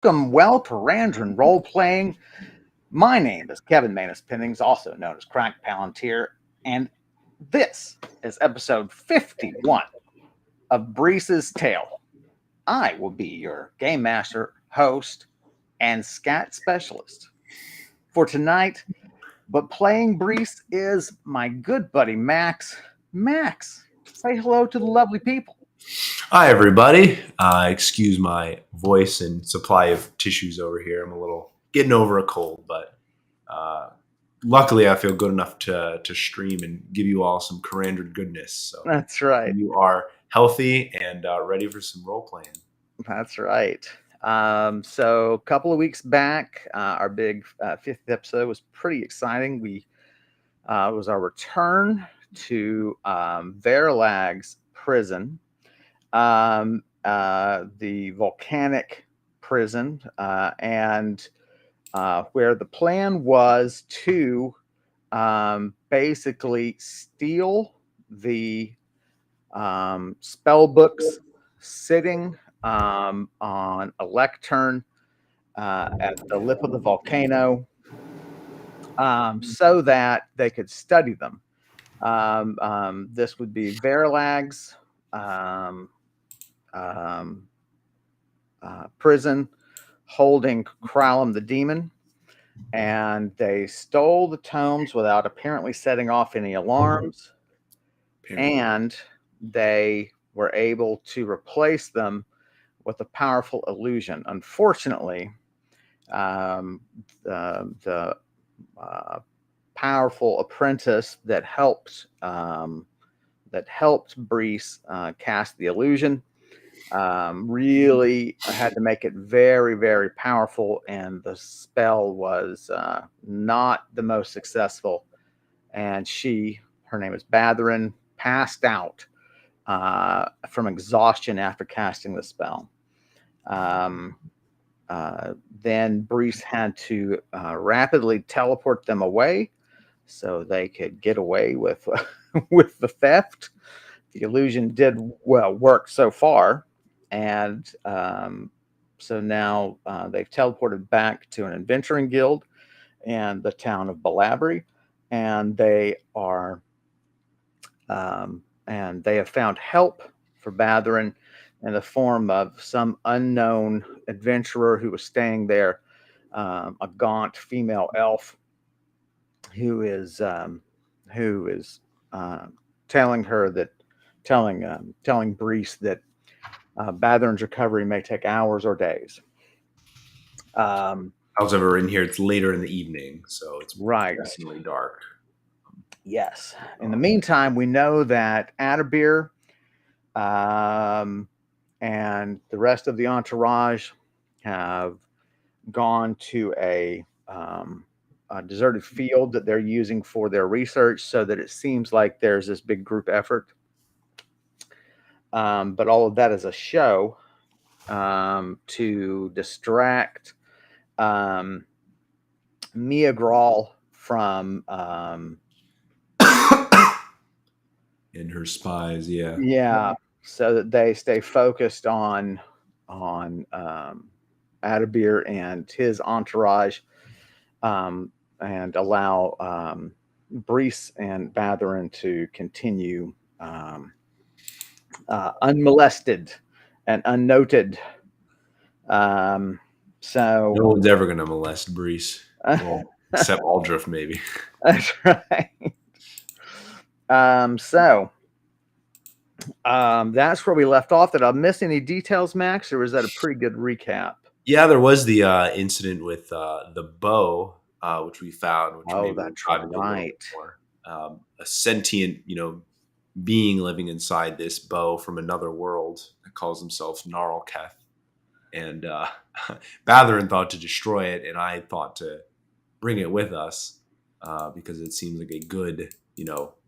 Welcome, Karandrin role playing. My name is Kevin Manus Pennings, also known as Crack Palantir, and this is episode 51 of Brise's Tale. I will be your game master, host, and scat specialist for tonight. But playing Brise is my good buddy Max. Max, say hello to the lovely people. Hi, everybody. Excuse my voice and supply of tissues over here. I'm a little getting over a cold, but luckily I feel good enough to stream and give you all some Karandrin goodness. So That's right. you are healthy and ready for some role playing. That's right. So a couple of weeks back, our big fifth episode was pretty exciting. It was our return to Verlag's prison, the volcanic prison, and where the plan was to basically steal the spell books sitting on a lectern at the lip of the volcano, so that they could study them. This would be Verlag's prison holding Kralum the demon, and they stole the tomes without apparently setting off any alarms, and they were able to replace them with a powerful illusion. Unfortunately, the powerful apprentice that helped Brise cast the illusion really had to make it very, very powerful, and the spell was not the most successful. And her name is Batherin, passed out from exhaustion after casting the spell. Then Brise had to rapidly teleport them away so they could get away with with the theft. The illusion did work so far, and so now they've teleported back to an adventuring guild in the town of Balabri, and they have found help for Batherin in the form of some unknown adventurer who was staying there, a gaunt female elf who is telling Brise that Batherin's recovery may take hours or days. However, in here it's later in the evening, so it's right, definitely dark. Yes. In the meantime, we know that Adabir and the rest of the entourage have gone to a deserted field that they're using for their research, so that it seems like there's this big group effort. But all of that is a show to distract Mia Grawl from and her spies, yeah, so that they stay focused on Adabir and his entourage, and allow Brise and Batherin to continue unmolested and unnoted. So no one's ever going to molest Brise, well, except Aldrif, maybe. That's right. That's where we left off. Did I miss any details, Max, or was that a pretty good recap? Yeah, there was the incident with the bow, which we found. Which maybe that's right. A sentient, being living inside this bow from another world that calls himself Gnarlketh. And Batherin thought to destroy it, and I thought to bring it with us because it seems like a good,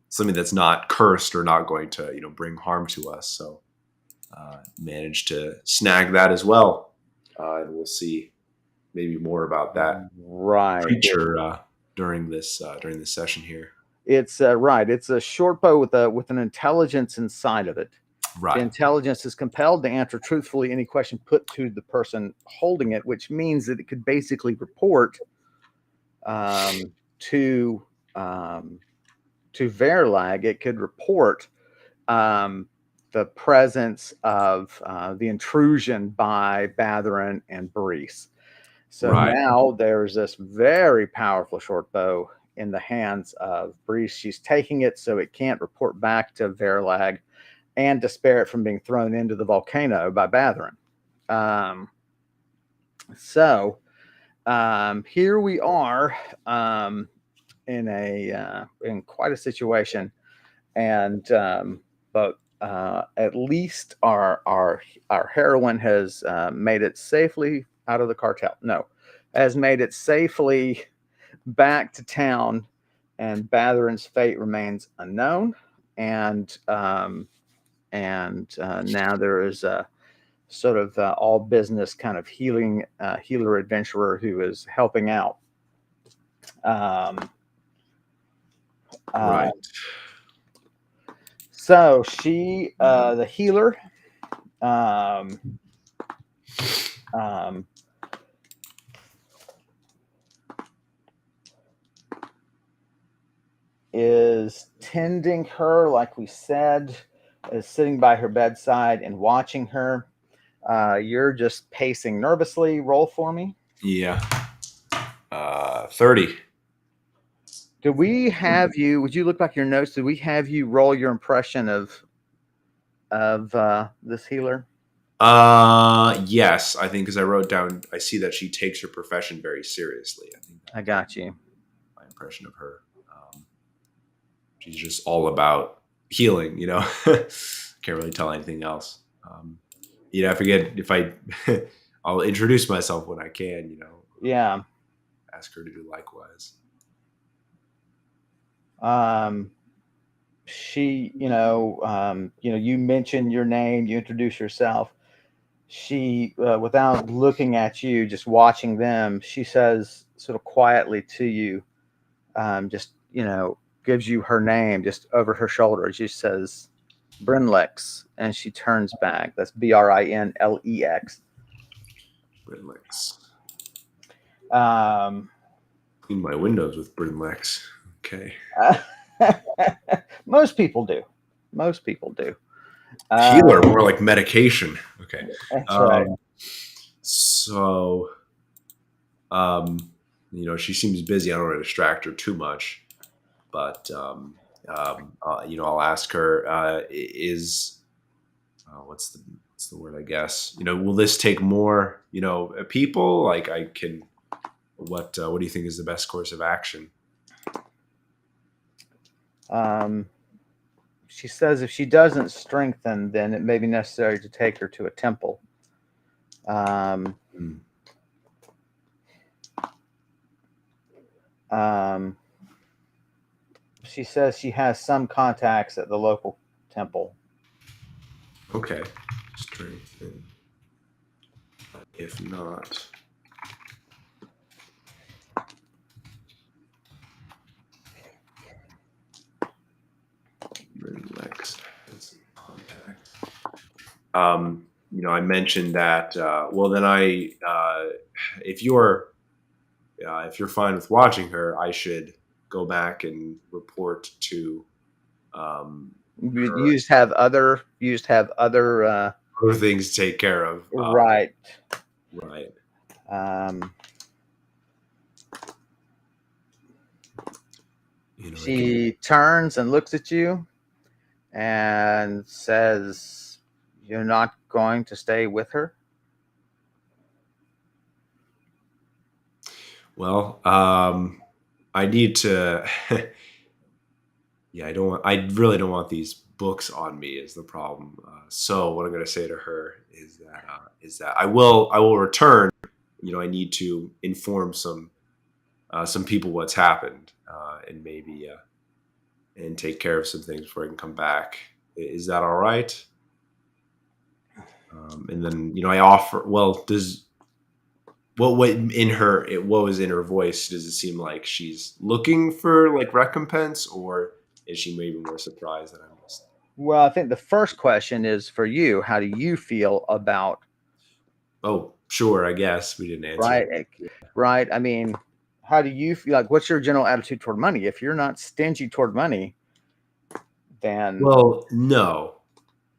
something that's not cursed or not going to, bring harm to us. So managed to snag that as well. And we'll see maybe more about that creature during this session here. It's right. It's a short bow with an intelligence inside of it. The intelligence is compelled to answer truthfully any question put to the person holding it, which means that it could basically report to Verlag. It could report the presence of the intrusion by Batherin and Brise. So now there's this very powerful short bow in the hands of Brise. She's taking it so it can't report back to Verlag and to spare it from being thrown into the volcano by Batherin. Here we are in quite a situation, and but at least our heroine has made it safely out of the cartel. No, has made it safely back to town, and Batherin's fate remains unknown. And now there is a sort of all business kind of healer adventurer who is helping out. Right. So she, the healer, is tending her, like we said, is sitting by her bedside and watching her. You're just pacing nervously. Roll for me. Yeah. 30. Do we have you? Would you look back your notes? Did we have you roll your impression of this healer? Yes, I think because I wrote down, I see that she takes her profession very seriously. I think I got you. My impression of her. She's just all about healing, you know. Can't really tell anything else. I forget if I'll introduce myself when I can, you know. Yeah. Ask her to do likewise. She, you mention your name, you introduce yourself. She, without looking at you, just watching them, she says sort of quietly to you, gives you her name just over her shoulder. She says, Brinlex, and she turns back. That's Brinlex. Brinlex. Clean my windows with Brinlex. Okay. Most people do. Healer, more like medication. Okay. That's right. So, she seems busy. I don't want to distract her too much, but I'll ask her. What's the word? I guess. Will this take more? People like I can. What do you think is the best course of action? She says if she doesn't strengthen, then it may be necessary to take her to a temple. She says she has some contacts at the local temple. Okay. Strengthen. If not. Relax. I mentioned that. If you're fine with watching her, I should go back and report to. You just have other things to take care of. Right. Right. She turns and looks at you and says, "You're not going to stay with her?" Well, I need to. Yeah, I really don't want these books on me. Is the problem? So what I'm going to say to her is that I will return. I need to inform some people what's happened, and maybe and take care of some things before I can come back. Is that all right? And then I offer. Well, what was in her voice? Does it seem like she's looking for like recompense, or is she maybe more surprised that I'm just Well, I think the first question is for you. How do you feel about Oh, sure. I guess we didn't answer right? it. Right. I mean, how do you feel? Like, what's your general attitude toward money? If you're not stingy toward money, then Well, no,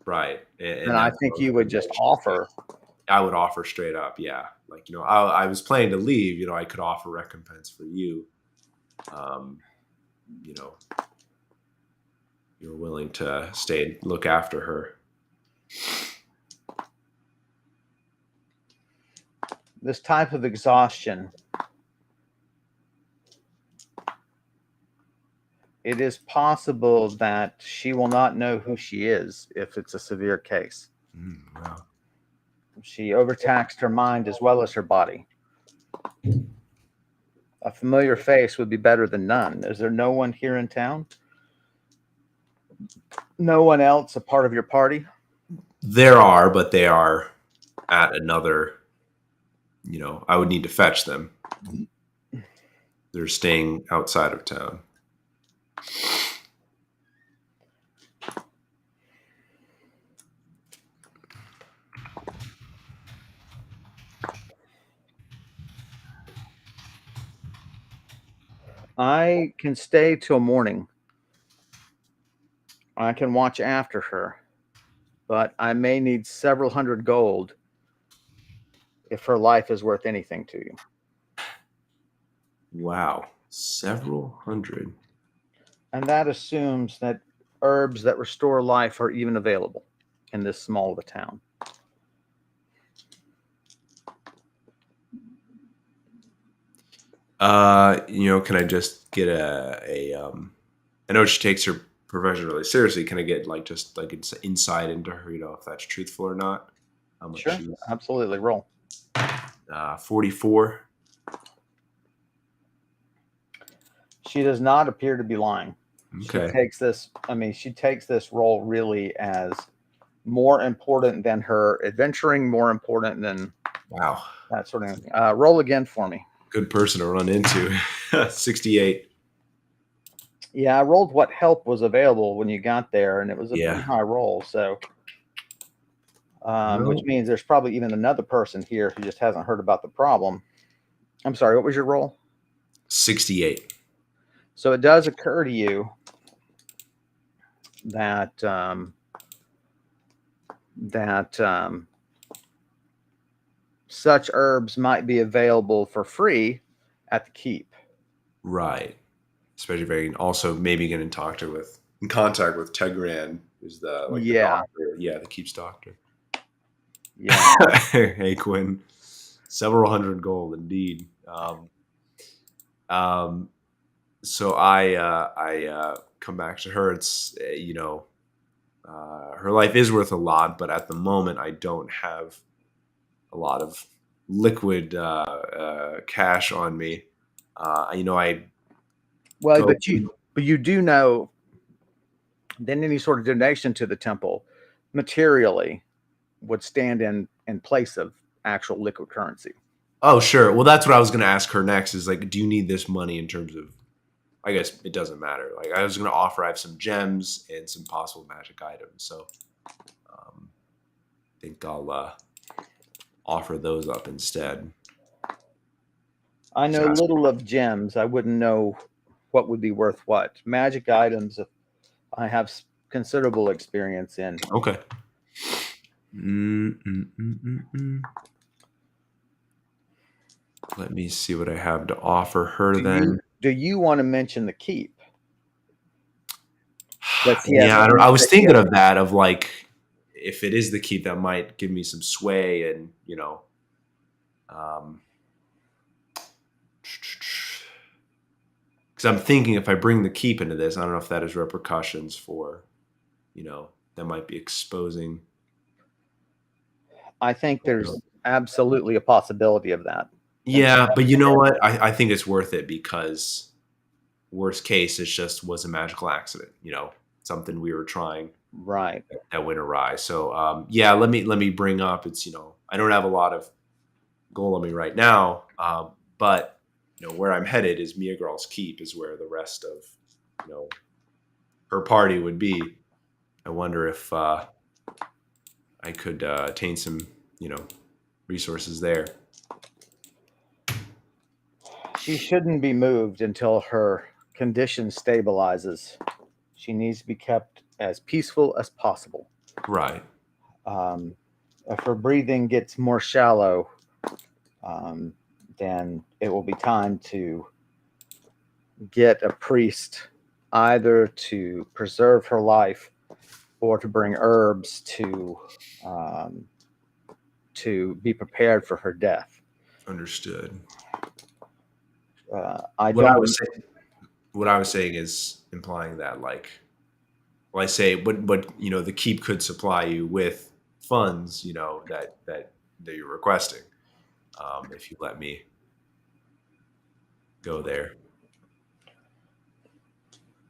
right, and I that's what think I was you would gonna just mention. offer. I would offer straight up, yeah. Like, I was planning to leave. I could offer recompense for you. Um, you know, you're willing to stay and look after her. This type of exhaustion, it is possible that she will not know who she is if it's a severe case. Wow. She overtaxed her mind as well as her body. A familiar face would be better than none. Is there no one here in town? No one else a part of your party? There are, but they are at another. I would need to fetch them. They're staying outside of town. I can stay till morning. I can watch after her, but I may need several hundred gold if her life is worth anything to you. Wow, several hundred. And that assumes that herbs that restore life are even available in this small of a town. Can I just get I know she takes her profession really seriously. Can I get like just like insight into her, if that's truthful or not? How much Sure, she's absolutely. Roll. 44. She does not appear to be lying. She Okay. takes this, she takes this role really as more important than her adventuring, more important than Wow. that sort of thing. Roll again for me. Good person to run into. 68. Yeah, I rolled what help was available when you got there, and it was a pretty Yeah. high roll. So, which Well, means there's probably even another person here who just hasn't heard about the problem. I'm sorry, what was your roll? 68. So it does occur to you that that such herbs might be available for free at the keep. Right. Especially if I can also maybe get in contact with Tegran, who's the Yeah, doctor. Yeah, the keeps doctor. yeah. Hey Quinn, several hundred gold indeed. Um, so I come back to her. It's her life is worth a lot, but at the moment I don't have a lot of liquid cash on me. I Well, go. but you do know that any sort of donation to the temple materially would stand in place of actual liquid currency. Oh, sure. Well, that's what I was going to ask her next. Is like, do you need this money in terms of? I guess it doesn't matter. Like, I was going to offer. I have some gems and some possible magic items, so I think I'll offer those up instead. I Just know ask. little of gems. I wouldn't know what would be worth what. Magic items, I have considerable experience in. Okay. Mm. Let me see what I have to offer her then. Do you want to mention the keep? That she has, Yeah, I was that she thinking has, of that. Of like, if it is the keep, that might give me some sway, and um, because I'm thinking if I bring the keep into this, I don't know if that has repercussions for, that might be exposing. I think there's absolutely a possibility of that. And Yeah, but you know what? I think it's worth it because worst case, it just was a magical accident. Something we were trying right. that went awry. So yeah, let me bring up. It's I don't have a lot of goal on me right now, but where I'm headed is Mia Girl's Keep is where the rest of her party would be. I wonder if I could attain some, resources there. She shouldn't be moved until her condition stabilizes. She needs to be kept as peaceful as possible. Right. If her breathing gets more shallow, then it will be time to get a priest either to preserve her life or to bring herbs to be prepared for her death. Understood. What I was saying is implying that, like, well, I say, but the keep could supply you with funds, that you're requesting, if you let me go there.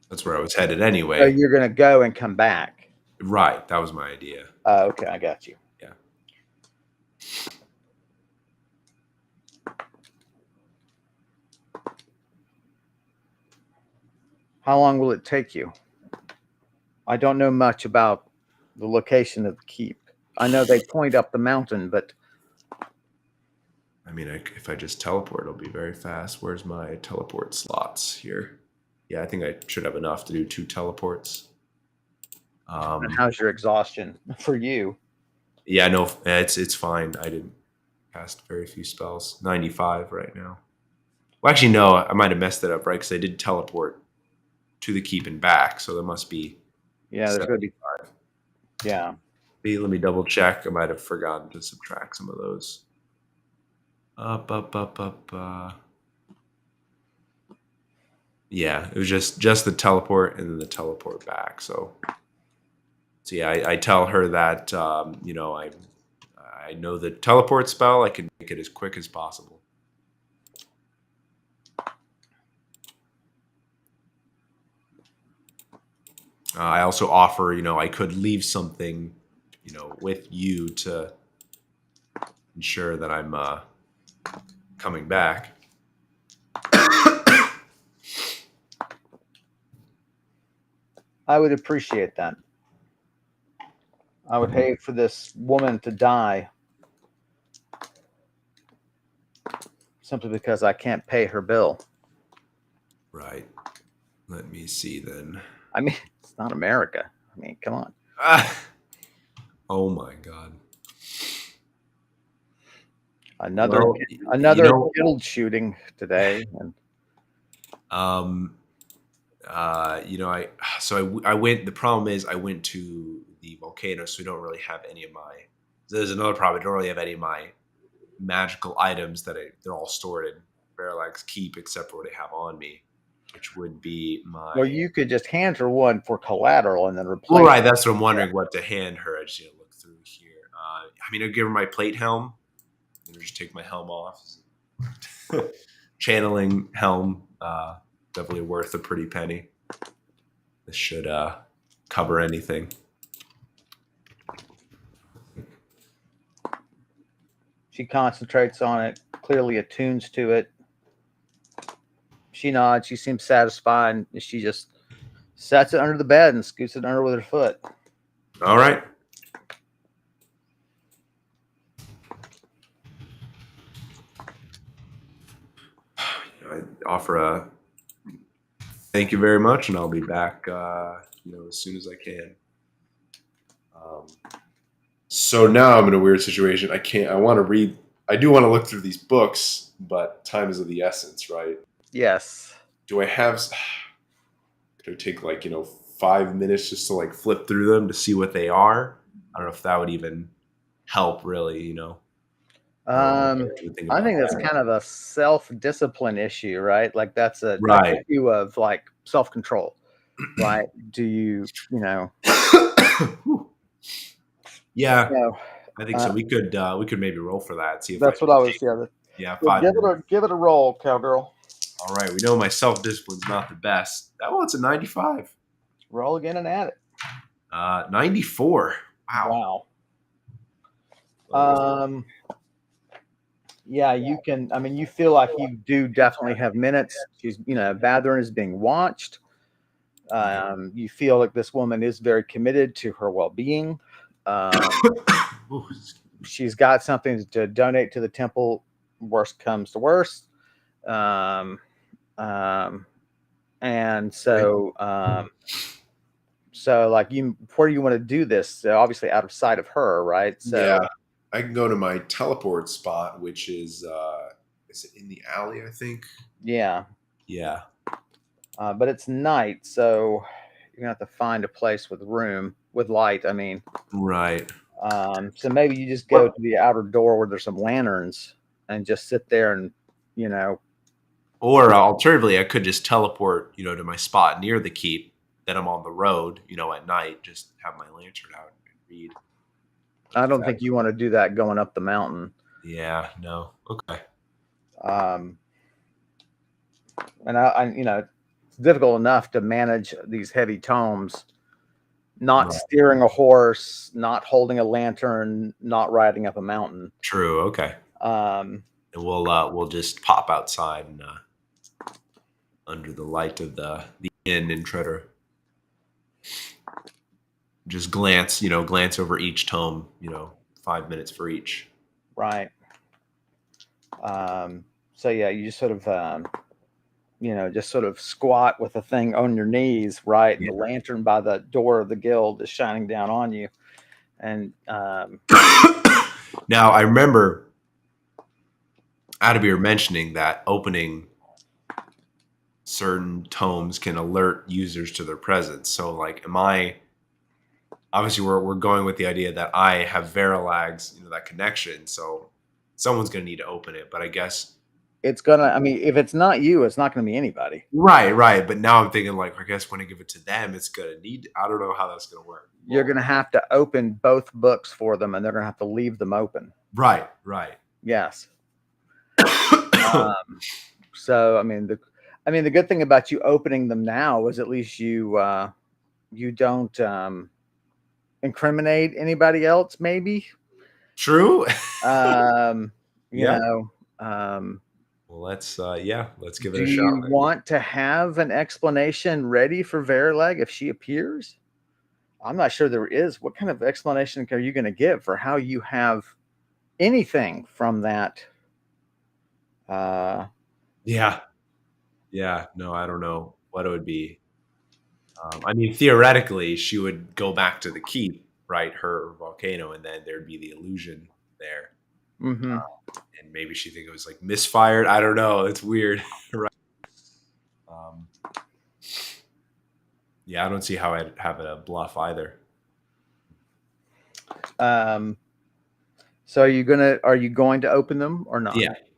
That's where I was headed anyway. So you're going to go and come back. Right. That was my idea. Okay, I got you. Yeah. How long will it take you? I don't know much about the location of the keep. I know they point up the mountain, but I mean, if I just teleport, it'll be very fast. Where's my teleport slots here? Yeah, I think I should have enough to do 2 teleports. And how's your exhaustion for you? Yeah, no, it's fine. I didn't cast very few spells. 95 right now. Well, actually, no, I might have messed it up, right? Because I did teleport to the keep and back, so there must be. Yeah, there's going to be. Yeah. Let me double check. I might have forgotten to subtract some of those. Up. Yeah, it was just the teleport and then the teleport back. So yeah, I tell her that I know the teleport spell. I can make it as quick as possible. I also offer, I could leave something, with you to ensure that I'm coming back. I would appreciate that. I would hate for this woman to die simply because I can't pay her bill. Right. Let me see then. I mean, it's not America. I mean, come on. Oh my God. Another guild shooting today. And I went. The problem is I went to the volcano, so we don't really have any of my. There's another problem. I don't really have any of my magical items they're all stored in Veralag's keep except for what I have on me, which would be my. Well, you could just hand her one for collateral and then replace. Well, right. That's what I'm wondering. What to hand her? I just need to look through here. I'd give her my plate helm. And just take my helm off. Channeling helm, definitely worth a pretty penny. This should cover anything. She concentrates on it, clearly attunes to it. She nods. She seems satisfied. And she just sets it under the bed and scoots it under with her foot. All right. I offer a thank you very much, and I'll be back, as soon as I can. So now I'm in a weird situation. I want to read. I do want to look through these books, but time is of the essence, right? Yes. Do I have? Could I take 5 minutes just to flip through them to see what they are? I don't know if that would even help, really. I think that's kind of a self-discipline issue, right? Like that's an issue of self-control, right? Do you, Yeah, I think so. We could maybe roll for that. See if that's what I was. Yeah, give it a roll, cowgirl. All right, we know my self-discipline's not the best. It's a 95. Roll again and add it. 94. Wow. Yeah, you can. I mean, you feel like you do definitely have minutes. She's, Batherin is being watched. You feel like this woman is very committed to her well-being. Ooh, She's got something to donate to the temple. Worst comes to worst. Um, um, and so like where do you want to do this? So obviously out of sight of her, right? yeah, So I can go to my teleport spot, which is it in the alley? I think. yeah, Yeah. but it's night, so you're gonna have to find a place with room with light. I mean, Right. so maybe you just go to the outer door where there's some lanterns and just sit there and you know, Or alternatively, I could just teleport, to my spot near the keep. Then I'm on the road, at night. Just have my lantern out and read. I If don't that, think you want to do that going up the mountain. yeah. No. Okay. Um, and it's difficult enough to manage these heavy tomes, not Right. steering a horse, not holding a lantern, not riding up a mountain. True. Okay. Um, And we'll just pop outside and under the light of the inn and try to just glance over each tome. 5 minutes for each. right. So yeah, you just sort of just sort of squat with a thing on your knees, right? And Yeah. the lantern by the door of the guild is shining down on you. And Now I remember Adabir mentioning that opening certain tomes can alert users to their presence. So like, am I obviously we're going with the idea that I have Veralag's, that connection. So someone's gonna need to open it. But I guess it's gonna, I mean, if it's not you, it's not gonna be anybody. right. But now I'm thinking like, I guess when I give it to them, it's gonna need. I don't know how that's gonna work. You're gonna have to open both books for them, and they're gonna have to leave them open. Right. Yes. So the good thing about you opening them now is at least you don't incriminate anybody else. Maybe True. um, you Yeah. know. Um, Well, let's give it do a shot. you want to have an explanation ready for Verileg if she appears? I'm not sure there is. What kind of explanation are you going to give for how you have anything from that? Yeah. No, I don't know what it would be. I mean, theoretically, she would go back to the keep, right? Her volcano, and then there'd be the illusion there. Mm-hmm. And maybe she think it was like misfired. I don't know. It's weird, right? Um, yeah, I don't see how I'd have a bluff either. So are you going to open them or not?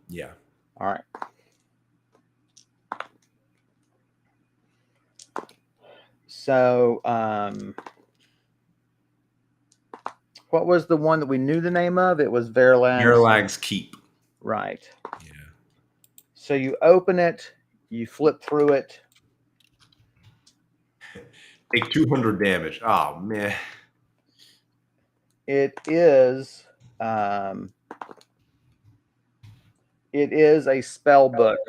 Yeah. All right. So what was the one that we knew the name of? It was Veralag's keep. Right. Yeah. So you open it, you flip through it. Take 200 damage. Oh man. It is a spell book,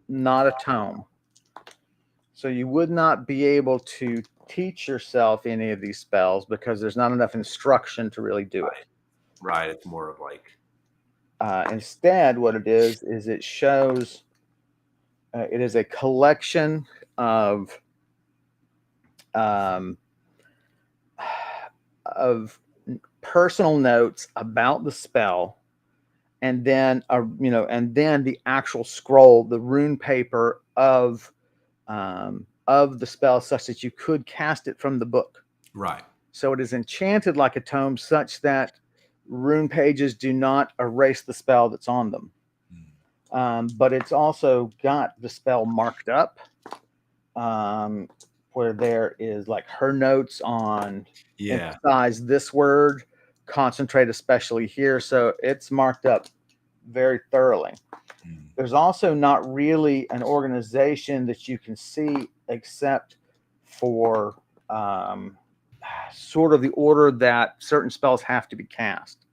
not a tome. So you would not be able to teach yourself any of these spells because there's not enough instruction to really do it. Right. It's more of like. Instead, what it is it shows. It is a collection of of personal notes about the spell, and then the actual scroll, the rune paper of the spell, such that you could cast it from the book. Right. So it is enchanted like a tome, such that rune pages do not erase the spell that's on them. But it's also got the spell marked up, where there is like her notes on emphasize this word, concentrate especially here. So it's marked up very thoroughly. There's also not really an organization that you can see except for sort of the order that certain spells have to be cast.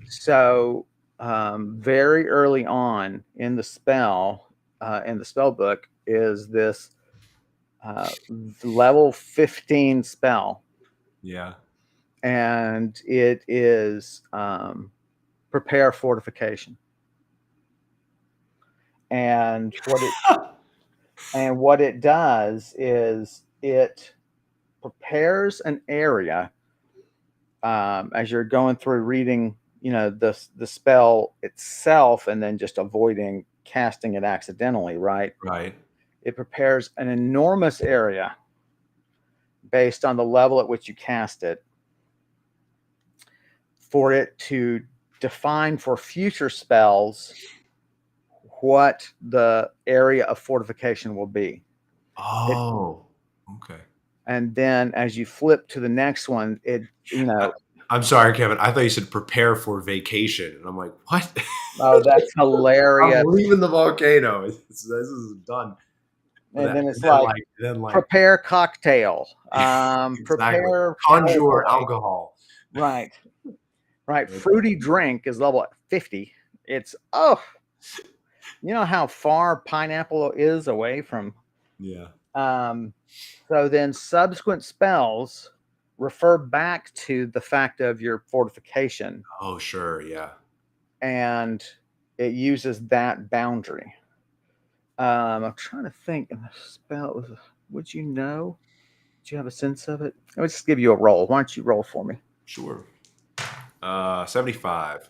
So very early on in the spell book is this level 15 spell, Yeah. and it is prepare fortification. And what it does is it prepares an area as you're going through reading, the spell itself, and then just avoiding casting it accidentally, right? Right. It prepares an enormous area based on the level at which you cast it for it to define for future spells what the area of fortification will be. Oh, okay. And then as you flip to the next one, I'm sorry, Kevin. I thought you said prepare for vacation, and I'm like, what? oh, that's I'm hilarious. leaving the volcano. This is done. And then it's Then like, like prepare cocktail, exactly prepare conjure boy. alcohol. Right. Fruity drink is level 50. It's, you know how far pineapple is away from. Yeah. So then subsequent spells refer back to the fact of your fortification, Oh, sure. Yeah. and it uses that boundary. I'm trying to think. And the spell, would you know? Do you have a sense of it? Let me just give you a roll. Why don't you roll for me? Sure. 75.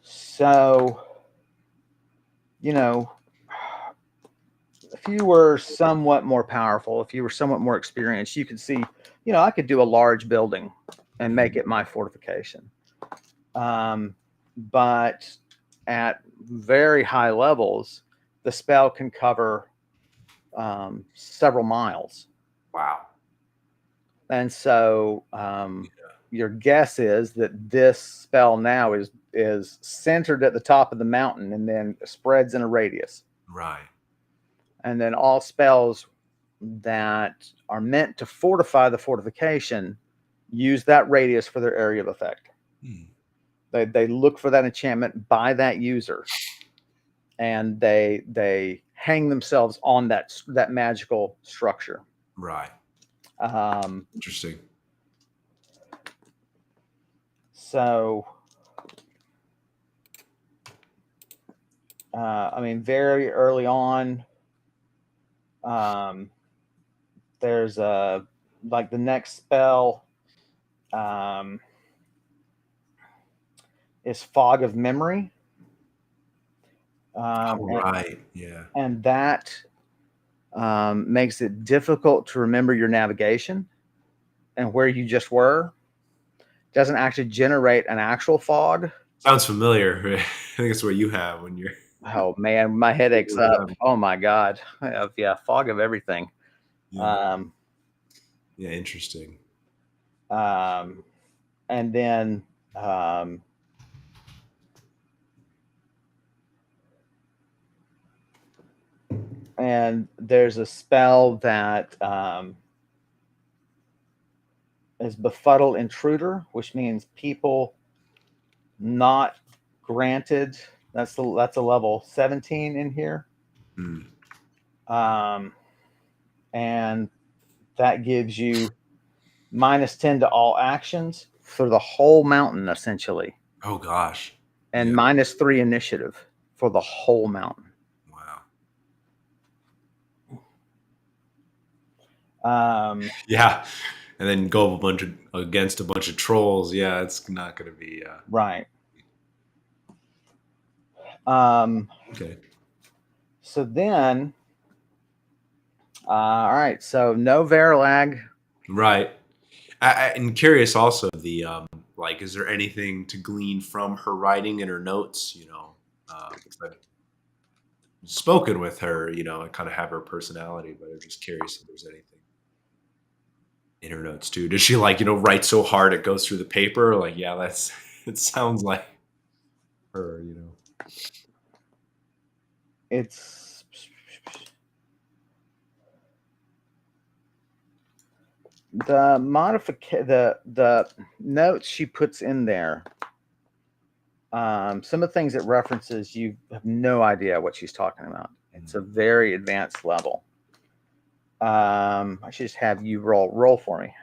So, you know, if you were somewhat more powerful, if you were somewhat more experienced, you could see, I could do a large building and make it my fortification. But at very high levels, the spell can cover several miles. Wow. And so your guess is that this spell now is centered at the top of the mountain and then spreads in a radius. Right. And then all spells that are meant to fortify the fortification use that radius for their area of effect. They look for that enchantment by that user, and they hang themselves on that magical structure. Right. Interesting. So, I mean, very early on, there's like the next spell is Fog of Memory. Right. Yeah. And that makes it difficult to remember your navigation and where you just were. Doesn't actually generate an actual fog. Sounds familiar. I think it's what you have when you're. Oh man, my headache's up. Oh my god, I have fog of everything. Yeah. Yeah, interesting. And then and there's a spell that is Befuddle Intruder, which means people not granted. That's a level 17 in here. And that gives you -10 to all actions for the whole mountain, essentially. Oh gosh. And -3 initiative for the whole mountain. Wow. Yeah. And then go against a bunch of trolls. Yeah, it's not going to be right. Okay. So then, all right. So no Verilag. Right. I'm curious also the like, is there anything to glean from her writing in her notes? I've spoken with her, and kind of have her personality, but I'm just curious if there's anything in her notes too. Does she write so hard it goes through the paper? Like, yeah, it sounds like her, It's the the notes she puts in there. Some of the things it references, you have no idea what she's talking about. It's a very advanced level. I should just have you roll for me.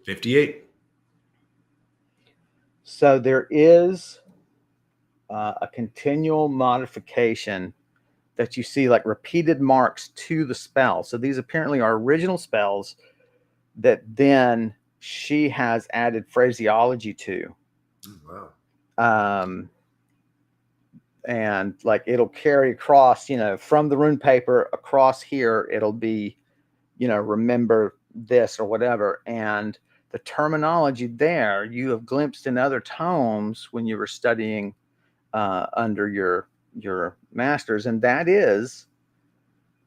58. So there is a continual modification that you see, like repeated marks to the spell. So these apparently are original spells that then she has added phraseology to. Oh, wow. And like it'll carry across, from the rune paper across here, it'll be, remember this or whatever. And the terminology there you have glimpsed in other tomes when you were studying under your masters, and that is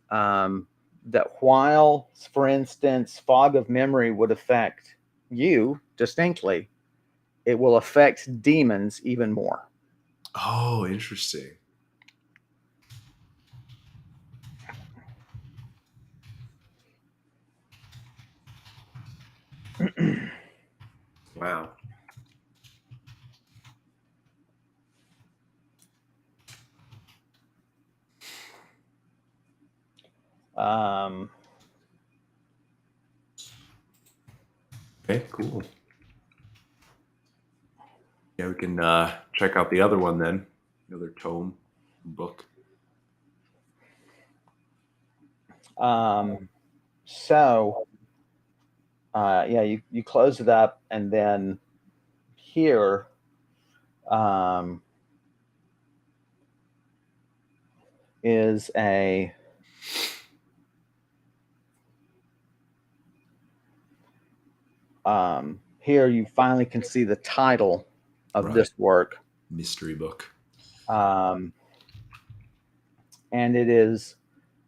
that while, for instance, fog of memory would affect you distinctly, it will affect demons even more. Oh, interesting. Wow. Okay, cool. Yeah, we can check out the other one then. The other tome book. So yeah, you close it up, and then here is a here you finally can see the title of this work. Mystery book. And it is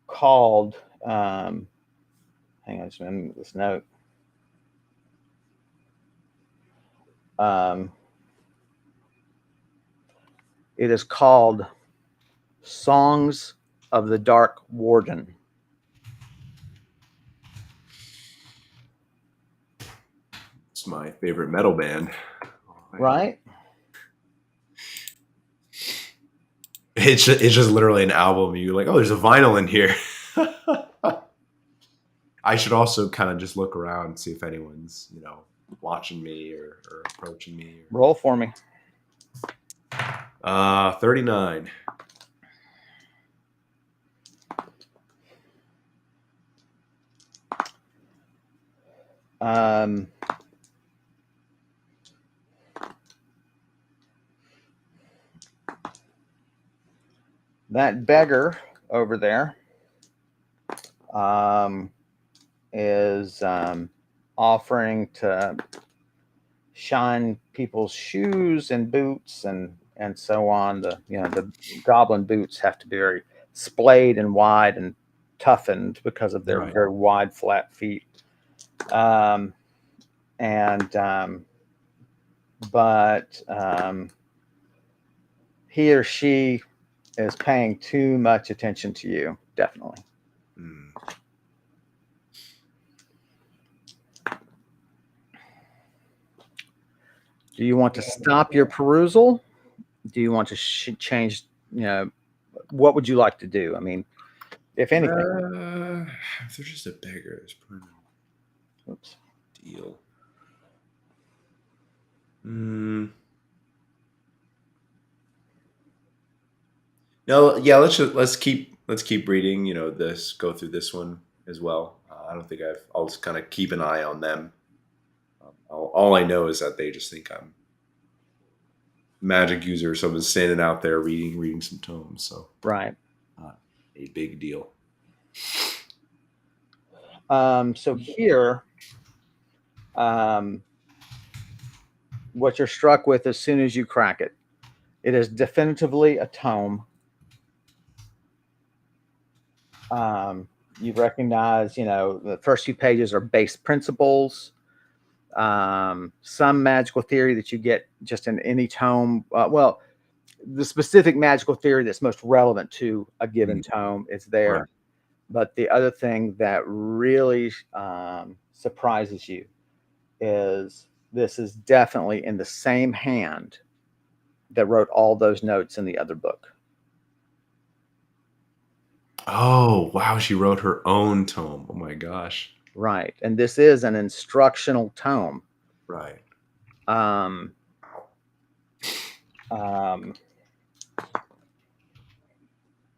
called hang on just a minute, this note. It is called Songs of the Dark Warden. It's my favorite metal band. Right? It's just literally an album. You're like, oh, there's a vinyl in here. I should also kind of just look around and see if anyone's, watching me or approaching me. Roll for me. 39. That beggar over there is offering to shine people's shoes and boots and so on. The goblin boots have to be very splayed and wide and toughened because of their very wide, flat feet. But he or she is paying too much attention to you, definitely. Do you want to stop your perusal? Do you want to change, what would you like to do? I mean, if anything. If they're just a beggar, it's probably no deal. No, yeah, let's keep reading. Go through this one as well. I don't think I'll just kind of keep an eye on them. All I know is that they just think I'm a magic user, someone's standing out there reading some tomes. So right, not a big deal. So here, what you're struck with as soon as you crack it, it is definitively a tome. You recognize, the first few pages are base principles, some magical theory that you get just in any tome. Well, the specific magical theory that's most relevant to a given tome is there. Right. But the other thing that really surprises you is this is definitely in the same hand that wrote all those notes in the other book. Oh, wow. She wrote her own tome. Oh my gosh. Right. And this is an instructional tome. Right. Um, um,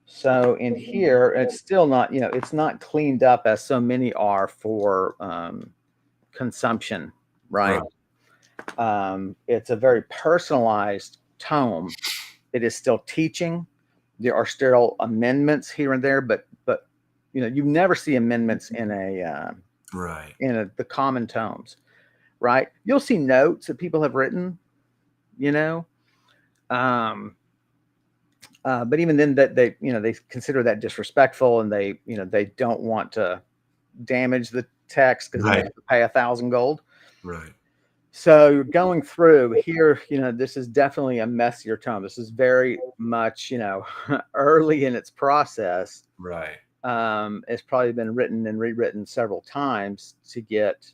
so in here, it's still not, it's not cleaned up as so many are for consumption, right? It's a very personalized tome. It is still teaching. There are still amendments here and there, but you never see amendments in Right. the common tomes, right? You'll see notes that people have written, you know, um, but even then, that they consider that disrespectful, and they don't want to damage the text because then they Right. have to pay 1,000 gold. Right. So you're going through here, this is definitely a messier tome. This is very much, early in its process. Right. It's probably been written and rewritten several times to get,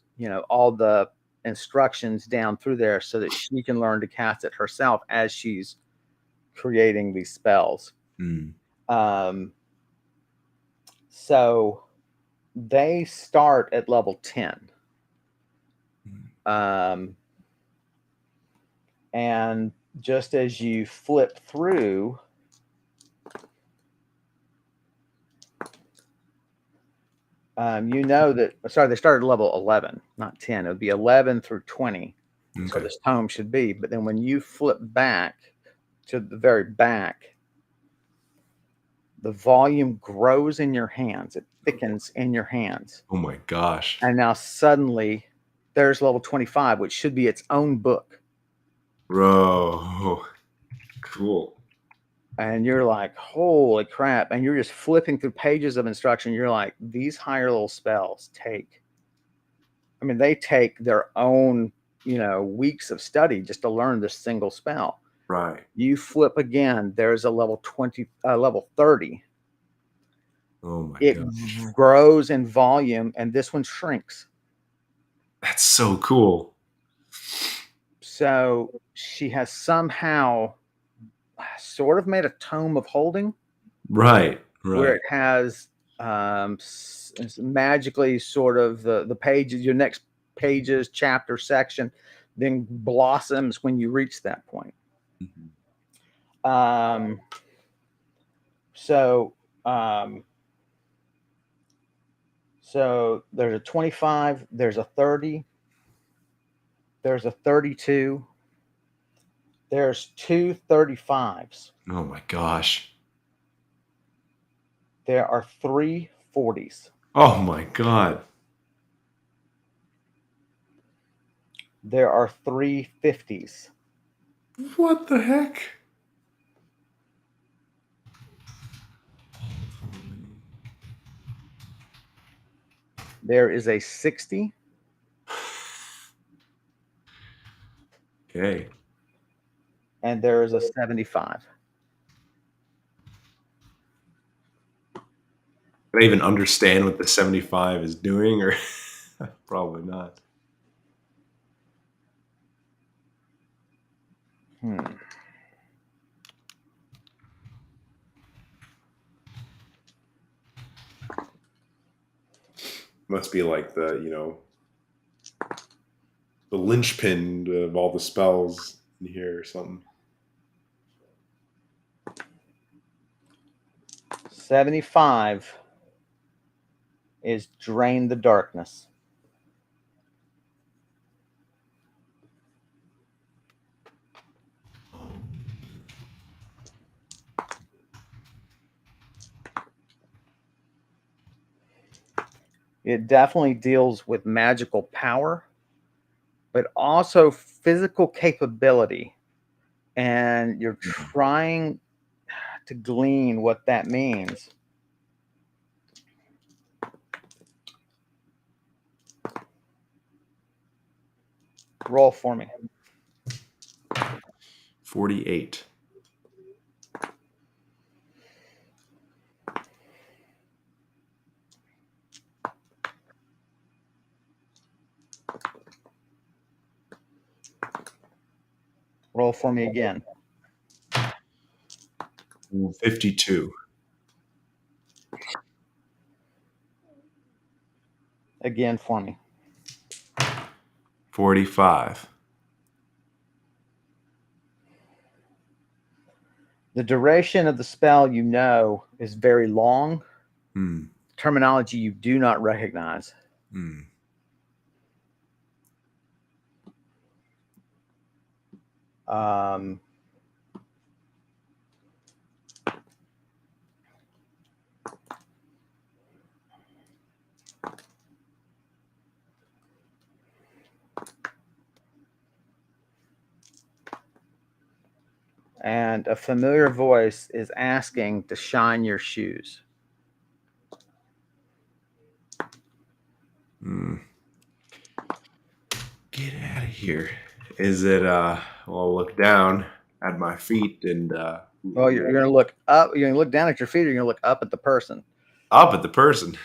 all the instructions down through there so that she can learn to cast it herself as she's creating these spells. Mm. So they start at level 10. And just as you flip through, they started at level 11, not 10. It would be 11 through 20. Okay. So this tome should be. But then when you flip back to the very back, the volume grows in your hands. It thickens in your hands. Oh my gosh. And now suddenly there's level 25, which should be its own book. Bro. Cool. And you're like, holy crap. And you're just flipping through pages of instruction. You're like, these higher level spells they take their own, weeks of study just to learn this single spell. Right. You flip again, there's a level 20, level 30. Oh my It gosh. grows in volume, and this one shrinks. That's so cool. So she has somehow sort of made a tome of holding. Right. Where Right. it has magically sort of the pages, your next pages, chapter, section, then blossoms when you reach that point. Mhm. So there's a 25, there's a 30, there's a 32, there's two 35s. Oh my gosh. There are three 40s. Oh my god. There are three 50s. What the heck? There is a 60. Okay. And there is a 75. Did I even understand what the 75 is doing, or probably not? Must be like the linchpin of all the spells in here or something. 75 is Drain the Darkness. It definitely deals with magical power, but also physical capability. And you're trying to glean what that means. Roll for me. 48. Roll for me again. 52. again for me. 45. The duration of the spell is very long. Terminology you do not recognize. Um, and a familiar voice is asking to shine your shoes. Get out of here. Is it, well, I'll look down at my feet and, well, you're going to look up, you're going to look down at your feet, or you're going to look up at the person. Up at the person.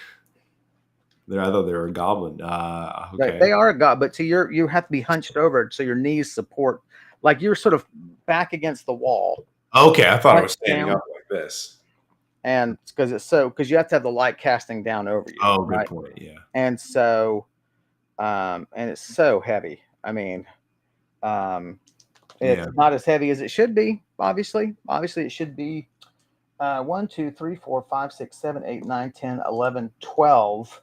I thought they were a goblin. Okay. They are a god, but you have to be hunched over so your knees support, like you're sort of back against the wall. Okay, I thought I was standing up like this. And because you have to have the light casting down over you. Oh, good point. Yeah. And so, and it's so heavy. I mean, it's not as heavy as it should be. Obviously, it should be 1, 2, 3, 4, 5, 6, 7, 8, 9, 10, 11, 12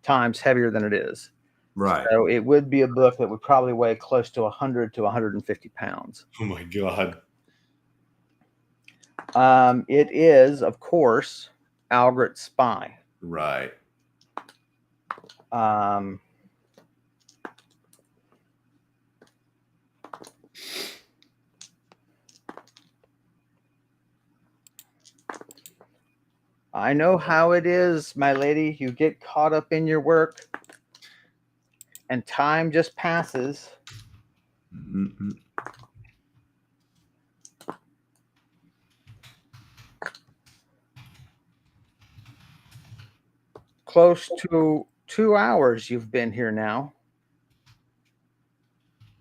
times heavier than it is. Right. So it would be a book that would probably weigh close to 100 to 150 pounds. Oh my God. It is, of course, Algret's Spy. Right. I know how it is, my lady. You get caught up in your work, and time just passes. Close to 2 hours you've been here now,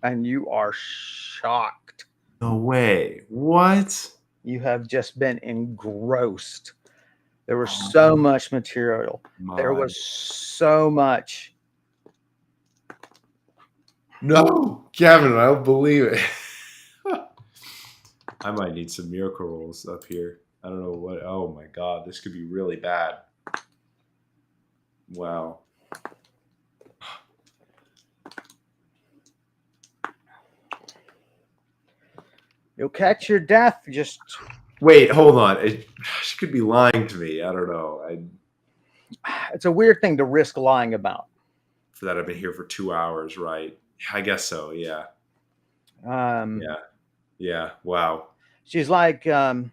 and you are shocked. No way. What? You have just been engrossed. There was so much material. There was so much. No, Kevin, I don't believe it. I might need some miracle rolls up here. I don't know what. Oh my God, this could be really bad. Wow. You'll catch your death. Just wait, hold on. She could be lying to me. I don't know. It's a weird thing to risk lying about. For that, I've been here for 2 hours, right? I guess so. Yeah. Yeah. Wow. She's like, you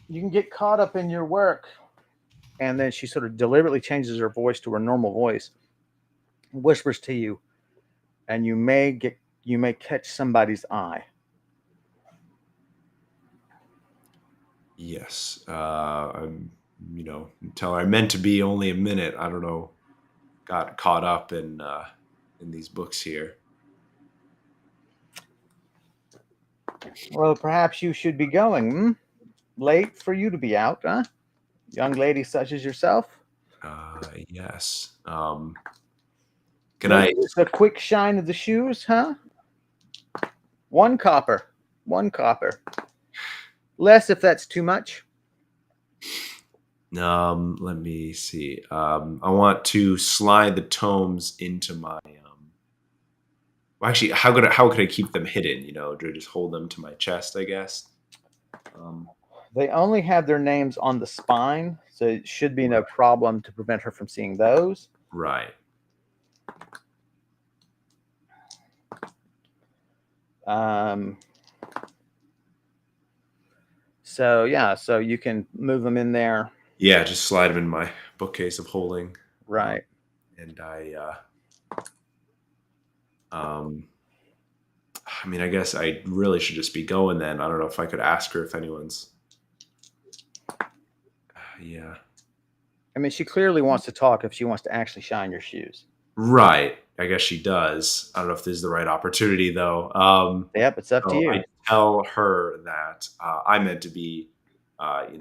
can get caught up in your work, and then she sort of deliberately changes her voice to her normal voice, whispers to you, and you may catch somebody's eye. Yes. I'm, until I meant to be only a minute. I don't know. Got caught up in these books here. Well, perhaps you should be going. Late for you to be out, huh? Young lady such as yourself. Yes. Can I? Just a quick shine of the shoes, huh? 1 copper. 1 copper. Less if that's too much. Let me see. I want to slide the tomes into my. Well, actually, how could I keep them hidden? Do I just hold them to my chest? I guess. They only have their names on the spine, so it should be no problem to prevent her from seeing those. Right. So you can move them in there. Yeah, just slide them in my bookcase of holding. Right. And I guess I really should just be going then. I don't know if I could ask her if anyone's. Yeah. I mean, she clearly wants to talk if she wants to actually shine your shoes. Right. I guess she does. I don't know if this is the right opportunity, though. Yep, it's up to you. I tell her that I meant to be, what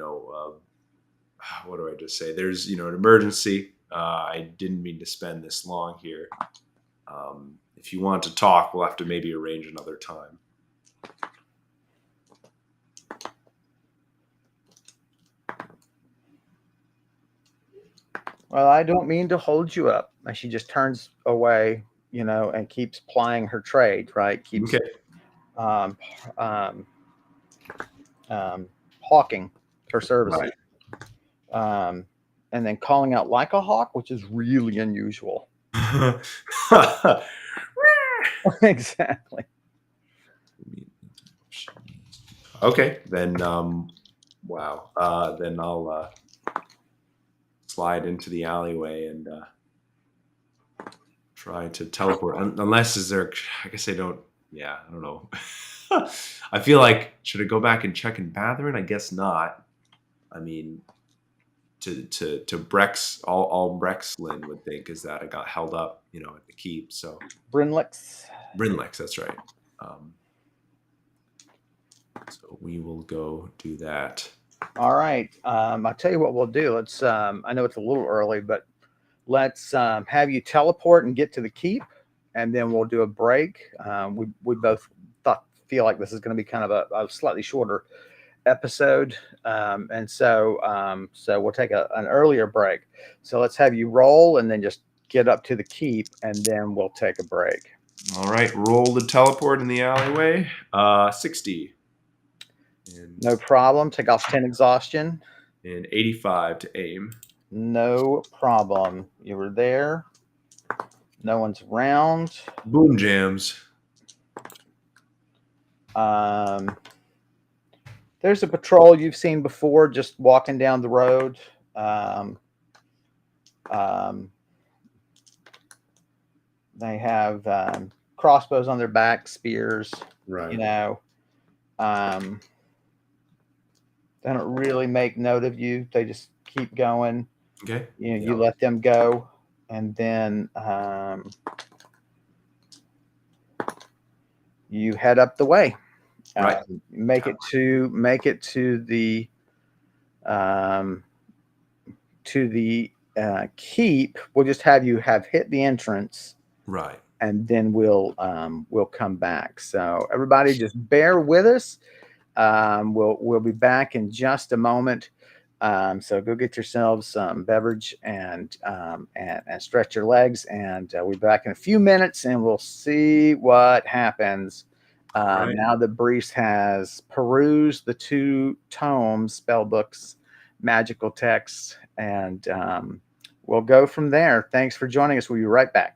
do I just say? There's, an emergency. I didn't mean to spend this long here. If you want to talk, we'll have to maybe arrange another time. Well, I don't mean to hold you up. And she just turns away, and keeps plying her trade, right? Keeps Okay. um, um, hawking her services. Right. And then calling out like a hawk, which is really unusual. Exactly. Okay, then wow. Then I'll slide into the alleyway and try to teleport. Unless is there? I guess I don't. Yeah, I don't know. I feel like should I go back and check in Batherin? I guess not. I mean, to Brex, all Brexlin would think is that I got held up, at the keep. So Brinlix. Brinlex, that's right. So we will go do that. All right. I'll tell you what we'll do. Let's. I know it's a little early, but let's have you teleport and get to the keep, and then we'll do a break. We both feel like this is going to be kind of a slightly shorter episode, and so we'll take an earlier break. So let's have you roll, and then just get up to the keep, and then we'll take a break. All right, roll the teleport in the alleyway. 60. And No problem. Take off 10 exhaustion. And 85 to aim. No problem. You were there. No one's around. Boom jams. There's a patrol you've seen before just walking down the road. They have crossbows on their back, spears. Right. They don't really make note of you. They just keep going. Okay. You let them go, and then you head up the way. Right. Make it to the keep. We'll just have you have hit the entrance. Right. And then we'll come back. So everybody, just bear with us. We'll be back in just a moment. So go get yourselves some beverage and stretch your legs. And we'll be back in a few minutes, and we'll see what happens. Right. Now that Brise has perused the 2 tomes, spell books, magical texts, and we'll go from there. Thanks for joining us. We'll be right back.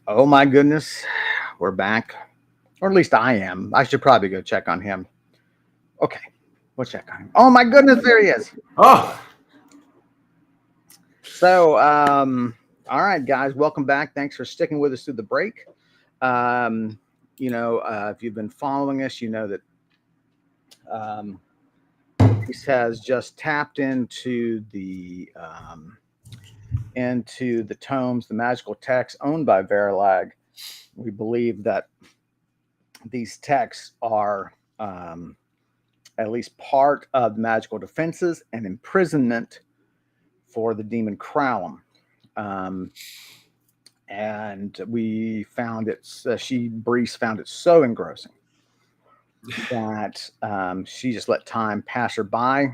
Oh my goodness, we're back, or at least I am. I should probably go check on him. Okay, we'll check on him. Oh my goodness, there he is. Oh, So, all right, guys, welcome back. Thanks for sticking with us through the break. Um, if you've been following us, you know that Brise has just tapped into the tomes, the magical texts owned by Verilag. We believe that these texts are at least part of the magical defenses and imprisonment for the demon Crowlum. And we found it, Brise found it so engrossing that she just let time pass her by,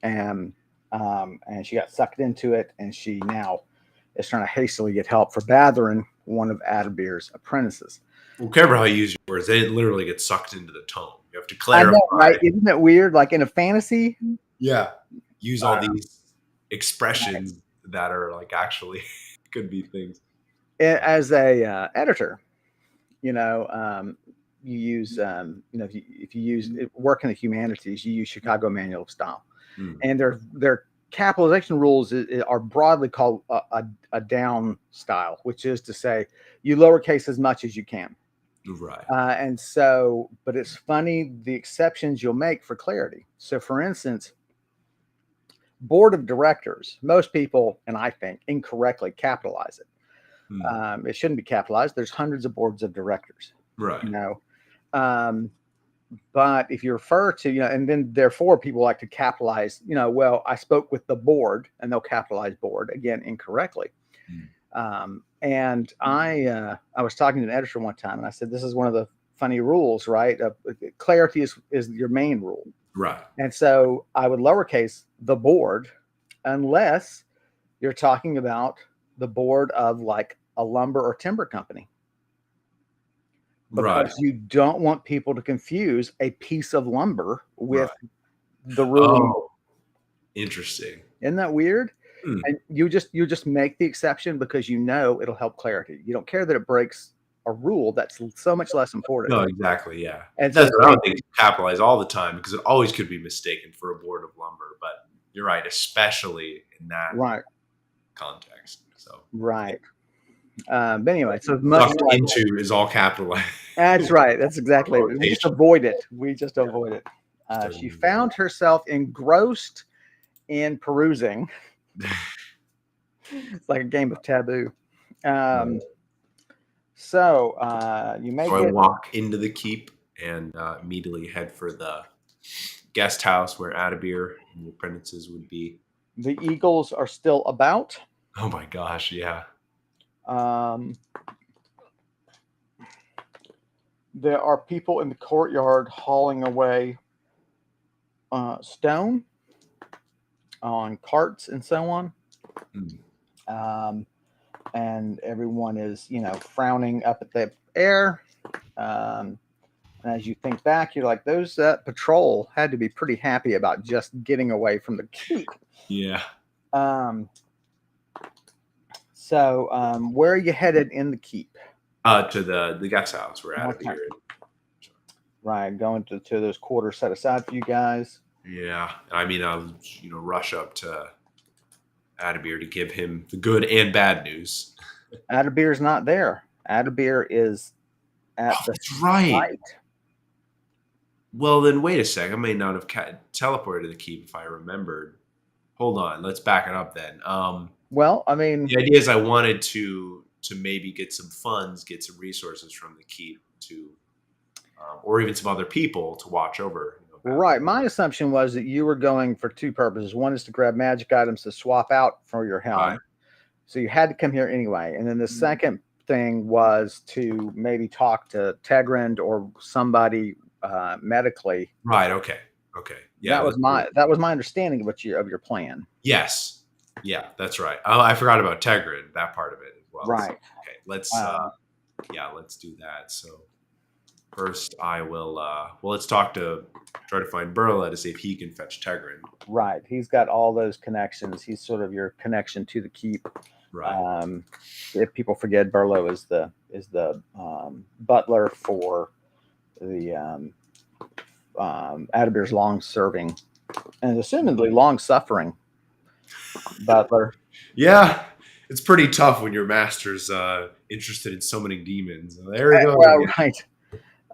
and she got sucked into it, and she now is trying to hastily get help for Batherin, one of Adabir's apprentices. well, careful how you use your words. They literally get sucked into the tome. You have to I clarify. know, right? Isn't it weird? Like in a fantasy, Yeah. Use all these expressions that are like actually could be things. as a editor, you use if you use work in the humanities, you use Chicago Manual of Style, and their capitalization rules are broadly called a down style, which is to say you lowercase as much as you can. Right. And so, but it's funny the exceptions you'll make for clarity. So, for instance, board of directors, most people, and I think incorrectly, capitalize it. It shouldn't be capitalized. There's hundreds of boards of directors, right? But if you refer to, and then therefore people like to capitalize, well, I spoke with the board, and they'll capitalize board again incorrectly. And I was talking to an editor one time, and I said, this is one of the funny rules, right? Clarity is your main rule. Right. And so I would lowercase the board unless you're talking about the board of like a lumber or timber company. Because you don't want people to confuse a piece of lumber with the ruling. Oh, interesting. Isn't that weird? And you just make the exception because it'll help clarity. You don't care that it breaks a rule that's so much less important. No, exactly. Yeah. And that's what I don't think capitalize all the time because it always could be mistaken for a board of lumber. But you're right, especially in that context. So right. But anyway, so into is all capitalized. That's right. That's exactly it. We just avoid it. Avoid it. She found herself engrossed in perusing. It's like a game of taboo. So you may walk into the keep and immediately head for the guest house where Adabir and the apprentices would be. The eagles are still about. Oh my gosh, yeah. There are people in the courtyard hauling away stone on carts and so on. And everyone is, frowning up at the air. And as you think back, you're like, those patrol had to be pretty happy about just getting away from the keep. Yeah. So where are you headed in the keep? To the guest house where Adabir. Right, going to those quarters set aside for you guys. Yeah, I mean, I'll rush up to Adabir to give him the good and bad news. Adabir's not there. Adabir is at the site. Well, then wait a sec. I may not have teleported to the keep if I remembered. Hold on, let's back it up then. Well, I mean, the idea is I wanted to maybe get some funds, get some resources from the keep to, or even some other people to watch over. Right. My assumption was that you were going for two purposes. One is to grab magic items to swap out for your helm. Right. So you had to come here anyway. And then the second thing was to maybe talk to Tegrind or somebody medically. Right. Okay. Yeah. That was my understanding of your plan. Yes. Yeah, that's right. Oh, I forgot about Tegrind, that part of it as well. Right. So, okay. Let's let's do that. So First, I will. Well, let's try to find Burla to see if he can fetch Tegrin. Right. He's got all those connections. He's sort of your connection to the keep. Right. If people forget, Burlo is the butler for the Adabir's long-serving and assumedly long-suffering butler. Yeah, it's pretty tough when your master's interested in summoning demons. There we go. Well, right.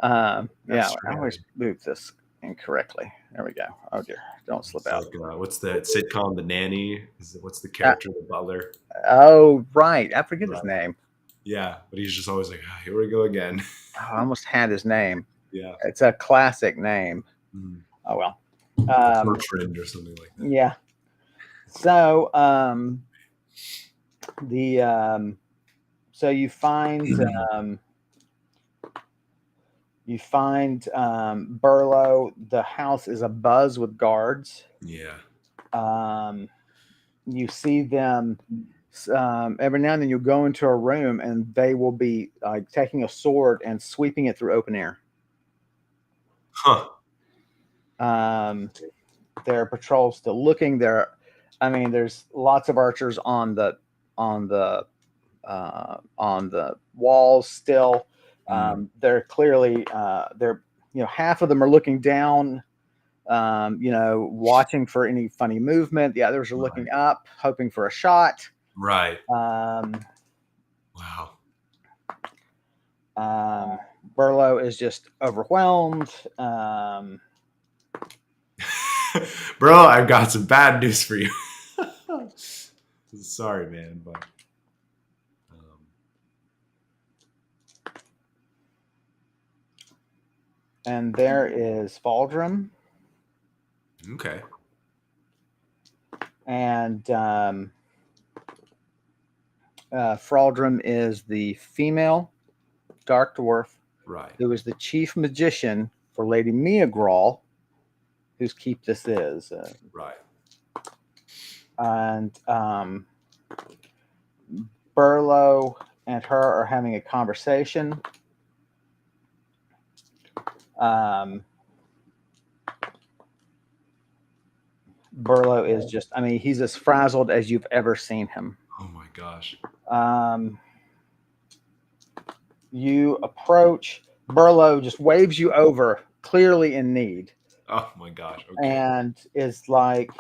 Yeah, That's I always right. moved this incorrectly. There we go. Oh dear, don't slip It's out. like, what's the sitcom, The Nanny? What's the character, the butler? Oh, right. I forget his Right. name. Yeah, but he's just always like, here we go again. Oh, I almost had his name. Yeah. It's a classic name. Mm. Oh well. Bertrand or something like that. Yeah. So so you find Burlo. The house is abuzz with guards. Yeah. You see them every now and then. You'll go into a room and they will be like taking a sword and sweeping it through open air. Huh. There are patrols still looking there. I mean, there's lots of archers on the walls still. They're clearly half of them are looking down, watching for any funny movement. The others are looking up, hoping for a shot. Right. Wow. Burlo is just overwhelmed. Bro, I've got some bad news for you. Sorry, man, but and there is Faldrum. Okay. And Fraldrum is the female dark dwarf, right, who is the chief magician for Lady Meagral, whose keep this is. Right. And Burlo and her are having a conversation. Burlo is just, I mean, he's as frazzled as you've ever seen him. Oh my gosh. You approach, Burlo just waves you over, clearly in need. Oh my gosh. Okay. And is like,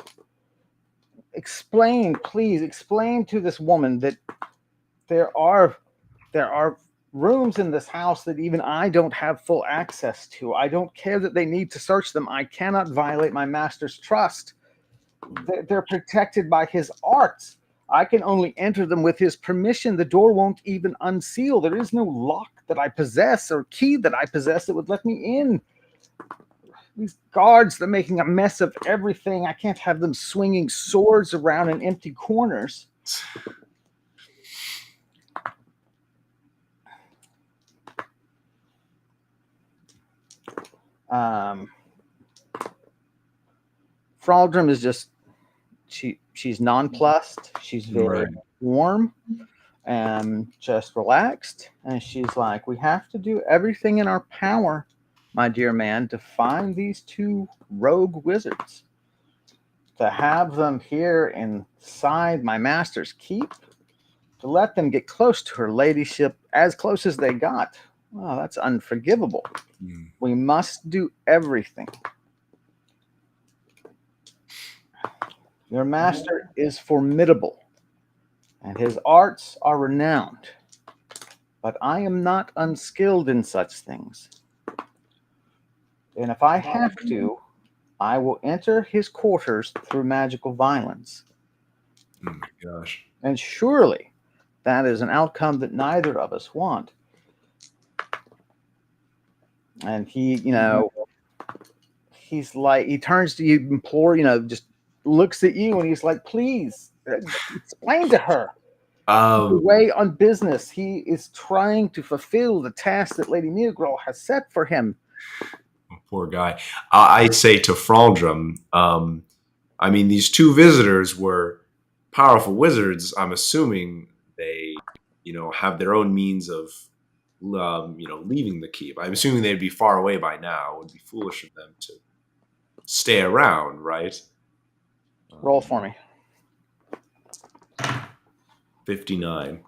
please explain to this woman that there are rooms in this house that even I don't have full access to. I don't care that they need to search them. I cannot violate my master's trust. They're protected by his arts. I can only enter them with his permission. The door won't even unseal. There is no lock that I possess or key that I possess that would let me in. These guards, they're making a mess of everything. I can't have them swinging swords around in empty corners. Fraldrum is just, she's nonplussed. She's very warm and just relaxed. And she's like, we have to do everything in our power, my dear man, to find these two rogue wizards. To have them here inside my master's keep, to let them get close to her ladyship, as close as they got. Well, that's unforgivable. We must do everything. Your master is formidable, and his arts are renowned, but I am not unskilled in such things. And if I have to, I will enter his quarters through magical violence. Oh my gosh. And surely that is an outcome that neither of us want. And he, he's like, he turns to you, implore, just looks at you, and he's like, please explain to her. Away on business. He is trying to fulfill the task that Lady Meagral has set for him. Poor guy. I'd say to Fraldrum, I mean, these two visitors were powerful wizards. I'm assuming they, have their own means of, leaving the keep. I'm assuming they'd be far away by now. It would be foolish of them to stay around, right? Roll for me. 59.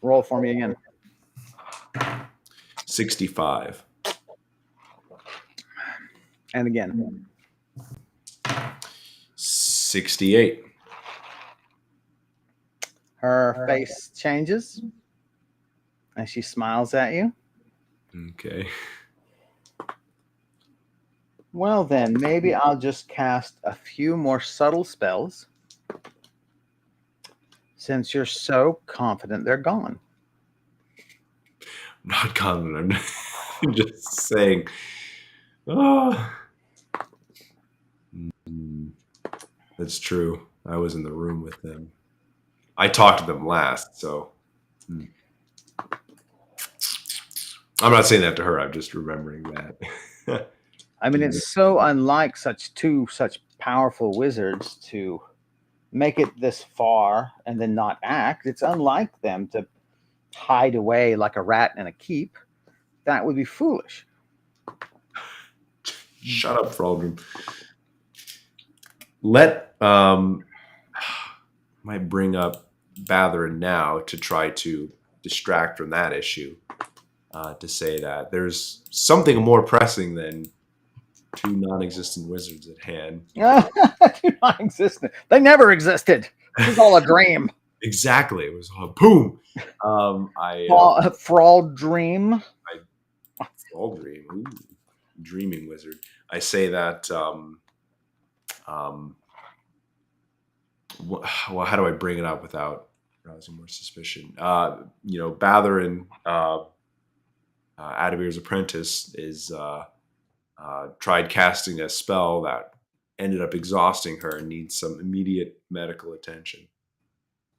Roll for me again. 65. And again. 68. Her face changes and she smiles at you. Okay. Well, then, maybe I'll just cast a few more subtle spells since you're so confident they're gone. I'm not confident. I'm just saying. Oh. That's true. I was in the room with them. I talked to them last, so. I'm not saying that to her. I'm just remembering that. I mean, it's so unlike such powerful wizards to make it this far and then not act. It's unlike them to hide away like a rat in a keep. That would be foolish. Shut up, Fraldrum. Might bring up Batherin now to try to distract from that issue. To say that there's something more pressing than two non-existent wizards at hand. Two non-existent. They never existed. It was all a dream. Exactly. It was a boom. Fraud dream. Fraud dream. Ooh, dreaming wizard. I say that. Well, how do I bring it up without rousing more suspicion? Batherin, Adabir's apprentice, is tried casting a spell that ended up exhausting her and needs some immediate medical attention.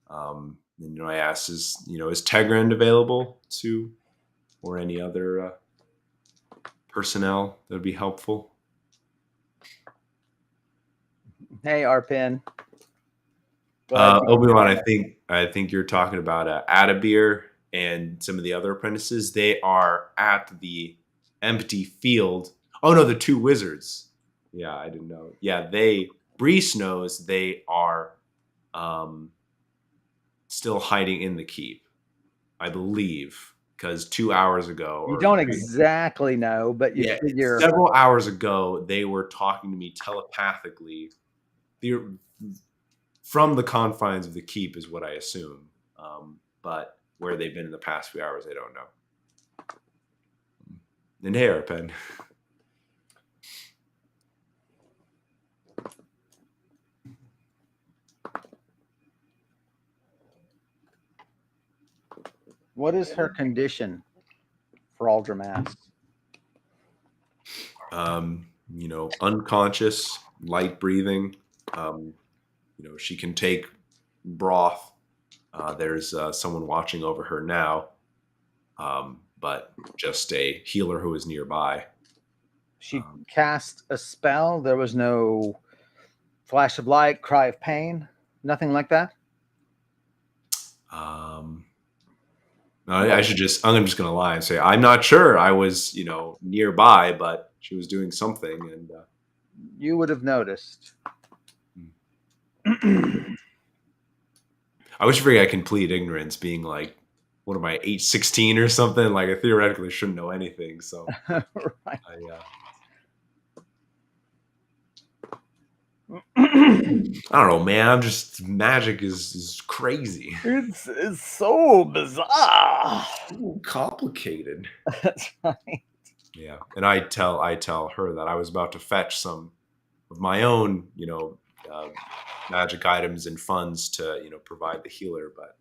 I asked, is Tegrand available or any other personnel that would be helpful? Hey, Arpin. Obi-Wan, I think you're talking about Adabir and some of the other apprentices. They are at the empty field. Oh no, the two wizards. Yeah, I didn't know. Yeah, Brise knows they are still hiding in the keep, I believe, because 2 hours ago. You don't exactly know, but you figure several hours ago they were talking to me telepathically. From the confines of the keep is what I assume. But where they've been in the past few hours, I don't know. And hairpin. What is her condition? Fraldrum asks. Unconscious, light breathing. She can take broth. There's someone watching over her now, but just a healer who is nearby. She cast a spell. There was no flash of light, cry of pain, nothing like that. I'm just going to lie and say I'm not sure. I was, nearby, but she was doing something, and you would have noticed. I wish I can plead ignorance, being like, what am I, 816 or something? Like I theoretically shouldn't know anything. So right. I don't know, man. Magic is crazy. It's so bizarre. Ooh, complicated. That's right. Yeah, and I tell her that I was about to fetch some of my own, magic items and funds to, provide the healer, but.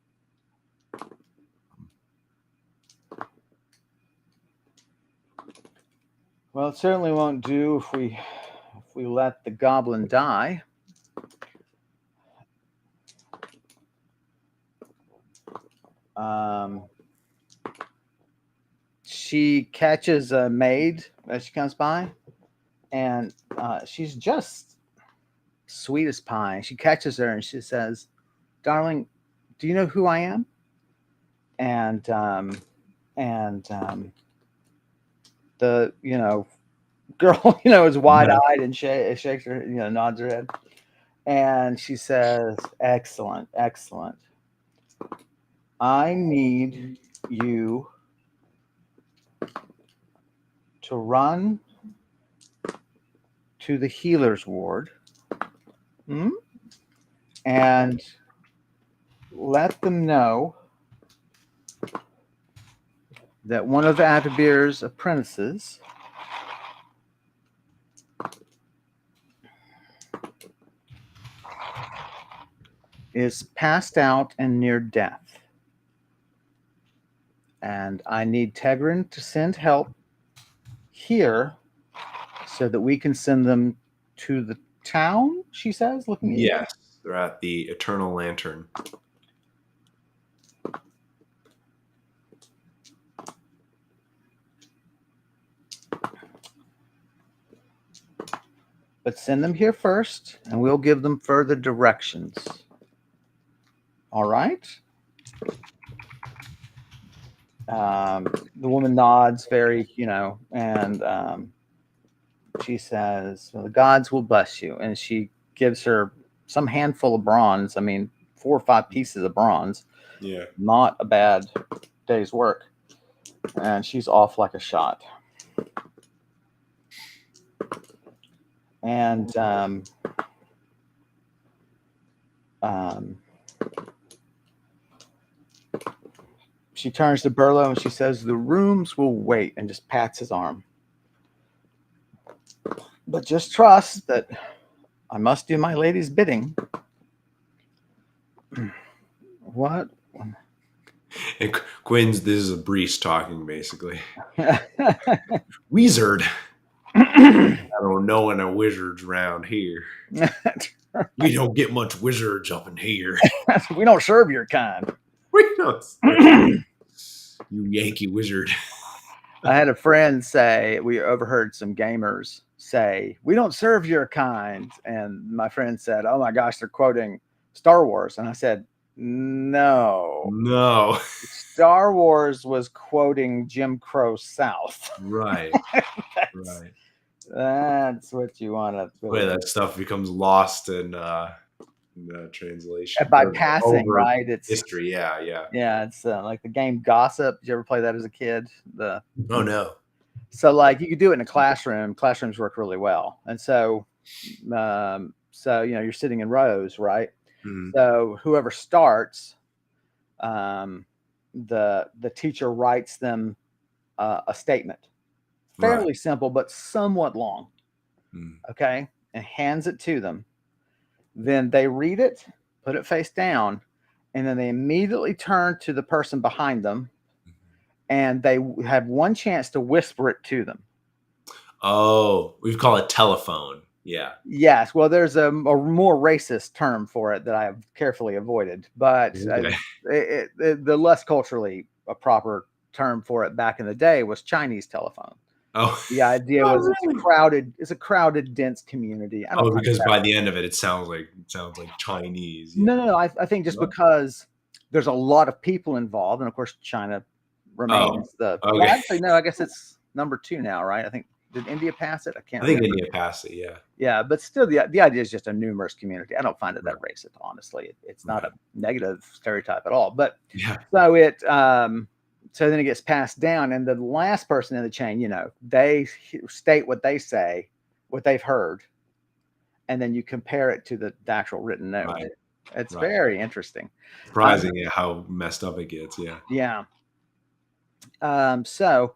Well, it certainly won't do if we let the goblin die. She catches a maid as she comes by, and she's just sweet as pie. She catches her and she says, "Darling, do you know who I am?" and the girl is wide eyed and shakes her, nods her head, and she says, "Excellent, excellent. I need you to run to the healer's ward, and let them know that one of Atabir's apprentices is passed out and near death. And I need Tegrin to send help here so that we can send them to the town," she says, looking at you. Yes, they're at the Eternal Lantern. But send them here first, and we'll give them further directions. All right? The woman nods very, and she says, "Well, the gods will bless you." And she gives her some handful of bronze. I mean, 4 or 5 pieces of bronze. Yeah. Not a bad day's work. And she's off like a shot. And she turns to Burlow and she says, "The rooms will wait," and just pats his arm. "But just trust that I must do my lady's bidding." What? And Quinn's, this is a Brise talking, basically. Wizard. I don't know any wizards around here. We don't get much wizards up in here. We don't serve your kind. We don't. You Yankee wizard. I had a friend say, we overheard some gamers say, "We don't serve your kind." And my friend said, "Oh my gosh, they're quoting Star Wars." And I said, No. Star Wars was quoting Jim Crow South. Right. Right. That's what you want to. Wait, that stuff becomes lost in translation by passing, right? It's history. Yeah. It's like the game Gossip. Did you ever play that as a kid? Oh no. So like you could do it in a classroom. Classrooms work really well, and so you're sitting in rows, right? Mm-hmm. So whoever starts, the teacher writes them a statement, fairly simple but somewhat long. Okay, and hands it to them. Then they read it, put it face down, and then they immediately turn to the person behind them, and they have one chance to whisper it to them. Oh, we call it telephone. Yeah. Yes. Well, there's a more racist term for it that I have carefully avoided, but the less culturally a proper term for it back in the day was Chinese telephone. Oh, the idea was it's a crowded, dense community. Because by the end of it, it sounds like Chinese. Yeah. No. I think just because there's a lot of people involved, and of course, China remains Well, actually, no. I guess it's number 2 now, right? I think did India pass it? I think India passed it. Yeah. Yeah, but still, the idea is just a numerous community. I don't find it that racist, honestly. It's not a negative stereotype at all. But so it. So then it gets passed down, and the last person in the chain, they state what they say, what they've heard, and then you compare it to the actual written note. Right. It's very interesting. Surprising how messed up it gets. Yeah. Yeah. So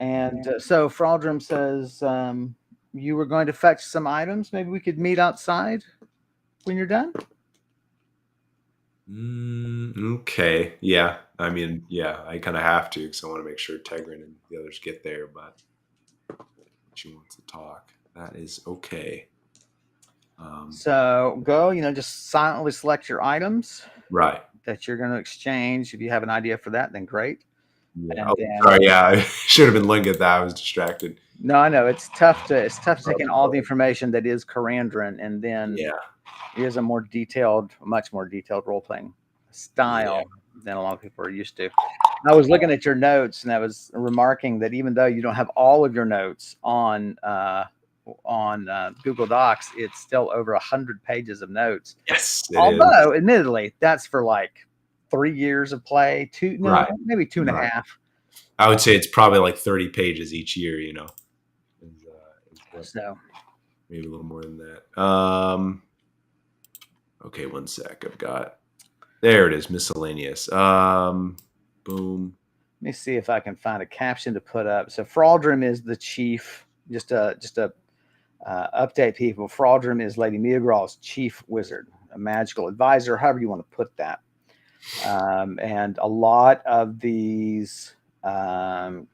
Fraldrum says, you were going to fetch some items. Maybe we could meet outside when you're done. Okay. Yeah. I mean, I kind of have to because I want to make sure Tegrin and the others get there, but she wants to talk. That is okay. So go, just silently select your items. Right. That you're going to exchange. If you have an idea for that, then great. Yeah. Sorry. Yeah. I should have been looking at that. I was distracted. No, I know. It's tough to take in all the information that is Karandrin and then is a much more detailed role playing style than a lot of people are used to. I was looking at your notes and I was remarking that even though you don't have all of your notes on Google Docs, it's still over 100 pages of notes. Yes, it Although, is. admittedly, that's for like 3 years of play. Right. Maybe two and a Right. half. I would say it's probably like 30 pages each year, is what, So maybe a little more than that. Okay, one sec. There it is, miscellaneous. Boom. let me see if I can find a caption to put up. So Fraldrum is the chief. Just a update, people. Fraldrum is Lady Meagraw's chief wizard, a magical advisor, however you want to put that. And a lot of these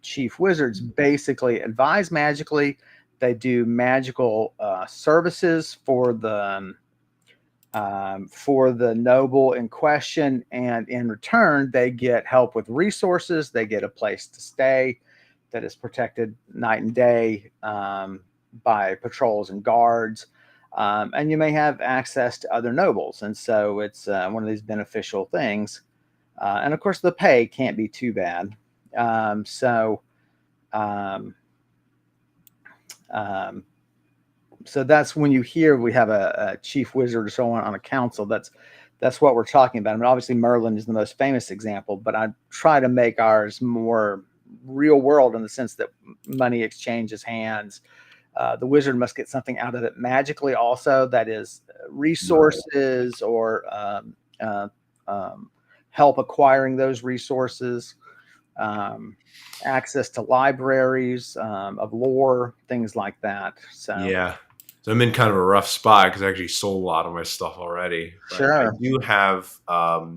chief wizards basically advise magically. They do magical services for the noble in question, and in return, they get help with resources. They get a place to stay that is protected night and day by patrols and guards. And you may have access to other nobles. And so it's one of these beneficial things. And of course, the pay can't be too bad. So that's when you hear we have a chief wizard or so on a council. That's what we're talking about. I mean, obviously Merlin is the most famous example, but I try to make ours more real world in the sense that money exchanges hands. The wizard must get something out of it magically also, that is resources or help acquiring those resources, access to libraries of lore, things like that. So Yeah. So I'm in kind of a rough spot because I actually sold a lot of my stuff already. But I sure. do have I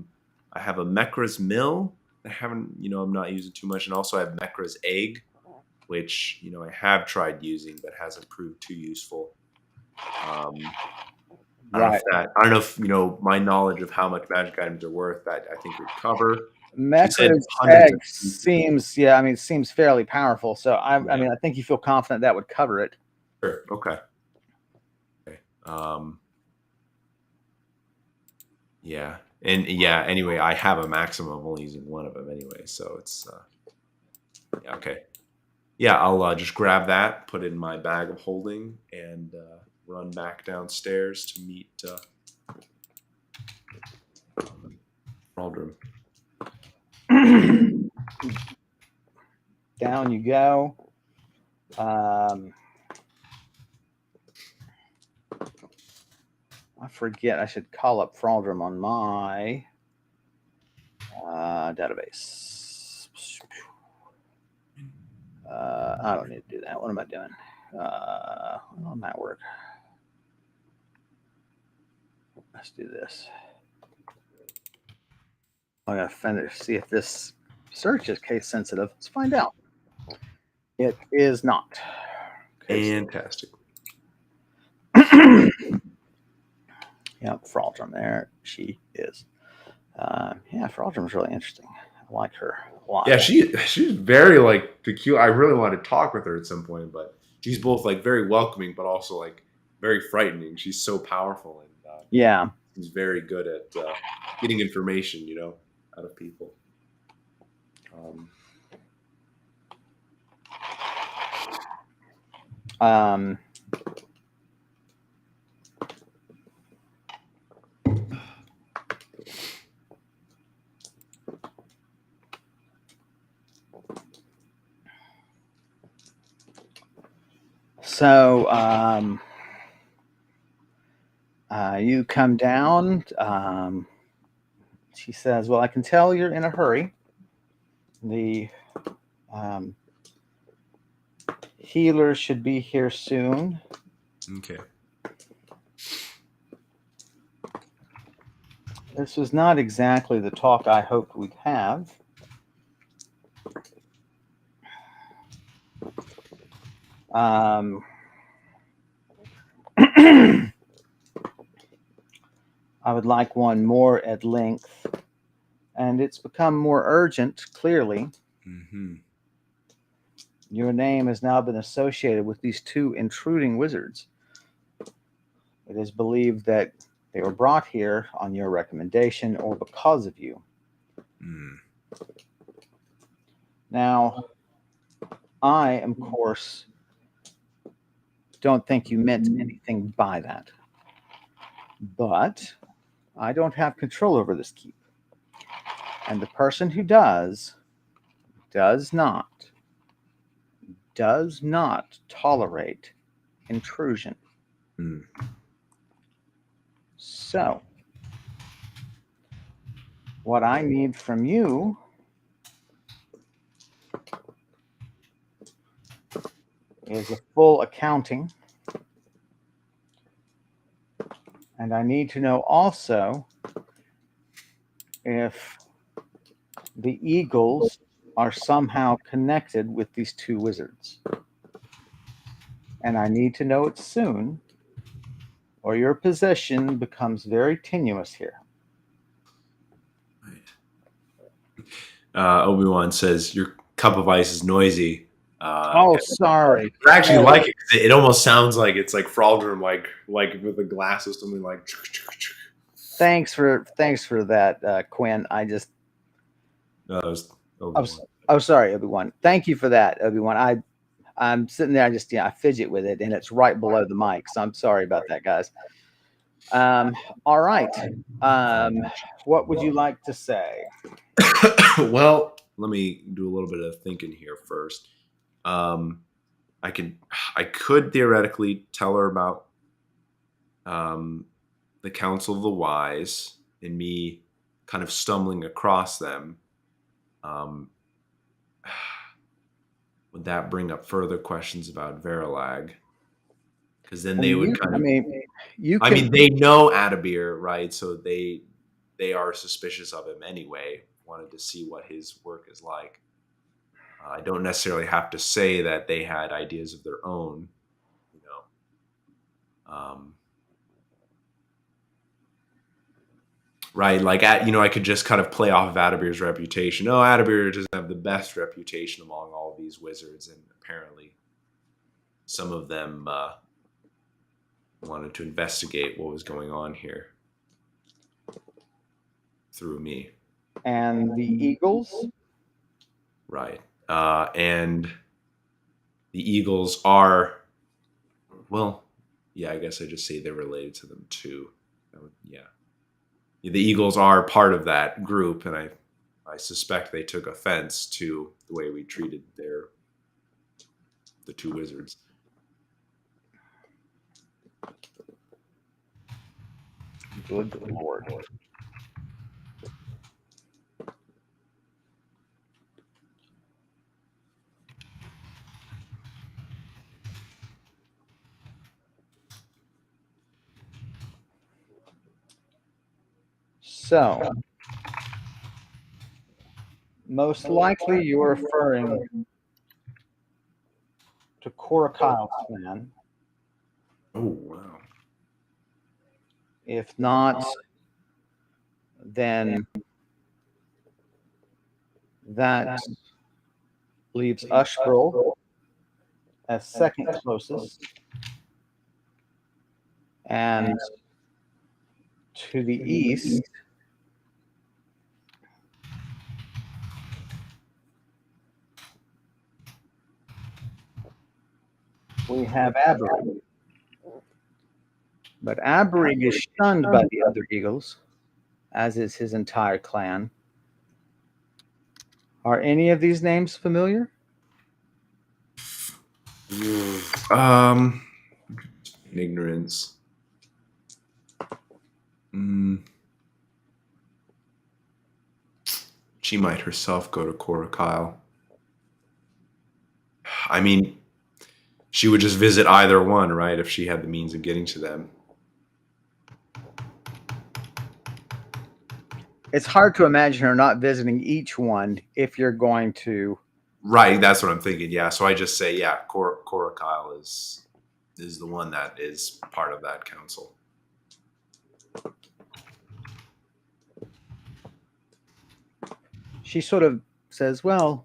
have a Mekra's Mill. I haven't, I'm not using too much, and also I have Mekra's Egg, which I have tried using but hasn't proved too useful. I Right. don't know if my knowledge of how much magic items are worth that I think would cover. She said Mekra's hundreds of egg pieces. seems, yeah, I mean, it seems fairly powerful. So I Yeah. mean, I think you feel confident that would cover it. Sure. Okay. Yeah. And yeah, anyway, I have a maximum of only using one of them anyway. So it's, yeah, okay. Yeah, I'll just grab that, put it in my bag of holding, and run back downstairs to meet Fraldrum. Down you go. I forget. I should call up Fraldrum on my database. I don't need to do that. What am I doing? On that work. Let's do this. I'm going to finish, see if this search is case sensitive. Let's find out. It is not. Fantastic. Yep, Fraldrum. There she is. Yeah, Fraldrum's really interesting. I like her a lot. Yeah, she's very peculiar. I really want to talk with her at some point, but she's both very welcoming, but also very frightening. She's so powerful, and yeah, she's very good at getting information, out of people. So you come down. She says, "Well, I can tell you're in a hurry. The healer should be here soon." Okay. This was not exactly the talk I hoped we'd have. I would like one more at length, and it's become more urgent, clearly. Mm-hmm. Your name has now been associated with these two intruding wizards. It is believed that they were brought here on your recommendation or because of you. Hmm. Now, I, of course, don't think you meant anything by that. But I don't have control over this keep. And the person who does not tolerate intrusion. Hmm. So, what I need from you is a full accounting. And I need to know also if the eagles are somehow connected with these two wizards. And I need to know it soon, or your position becomes very tenuous here. Obi-Wan says, "Your cup of ice is noisy." Oh, sorry. I actually No, like it. It almost sounds like it's like Fraldrum, like with a glass or something like. thanks for that, Quinn. I just No, it was oh, Obi-Wan. oh sorry, Obi-Wan. Thank you for that, Obi-Wan. I'm sitting there, I fidget with it, and it's right below the mic. So I'm sorry about that, guys. All right. What would you like to say? Well, let me do a little bit of thinking here first. Um, I could theoretically tell her about the Council of the Wise and me kind of stumbling across them. Um, would that bring up further questions about Verilag? Because then they would kind of. You I can. mean, they know Adabir, right? So they are suspicious of him anyway. Wanted to see what his work is like. I don't necessarily have to say that they had ideas of their own, you know. Right? Like, I could just kind of play off of Adabir's reputation. Oh, Adabir doesn't have the best reputation among all of these wizards, and apparently, some of them wanted to investigate what was going on here through me. And the eagles? Right. And the Eagles are, well, yeah, I guess I just say they're related to them too. Yeah. The Eagles are part of that group, and I suspect they took offense to the way we treated the two wizards. Good Lord. So, most likely you're referring to Korakile's clan. Oh, wow. If not, then that leaves Ushbroll as second closest. And to the east, we have Aberig. But Aberig is shunned by the other eagles, as is his entire clan. Are any of these names familiar? Ignorance. She might herself go to Korakile. I mean, she would just visit either one, right? If she had the means of getting to them. It's hard to imagine her not visiting each one if you're going to. Right, that's what I'm thinking. Yeah, so I just say, yeah, Korakile is the one that is part of that council. She sort of says, well,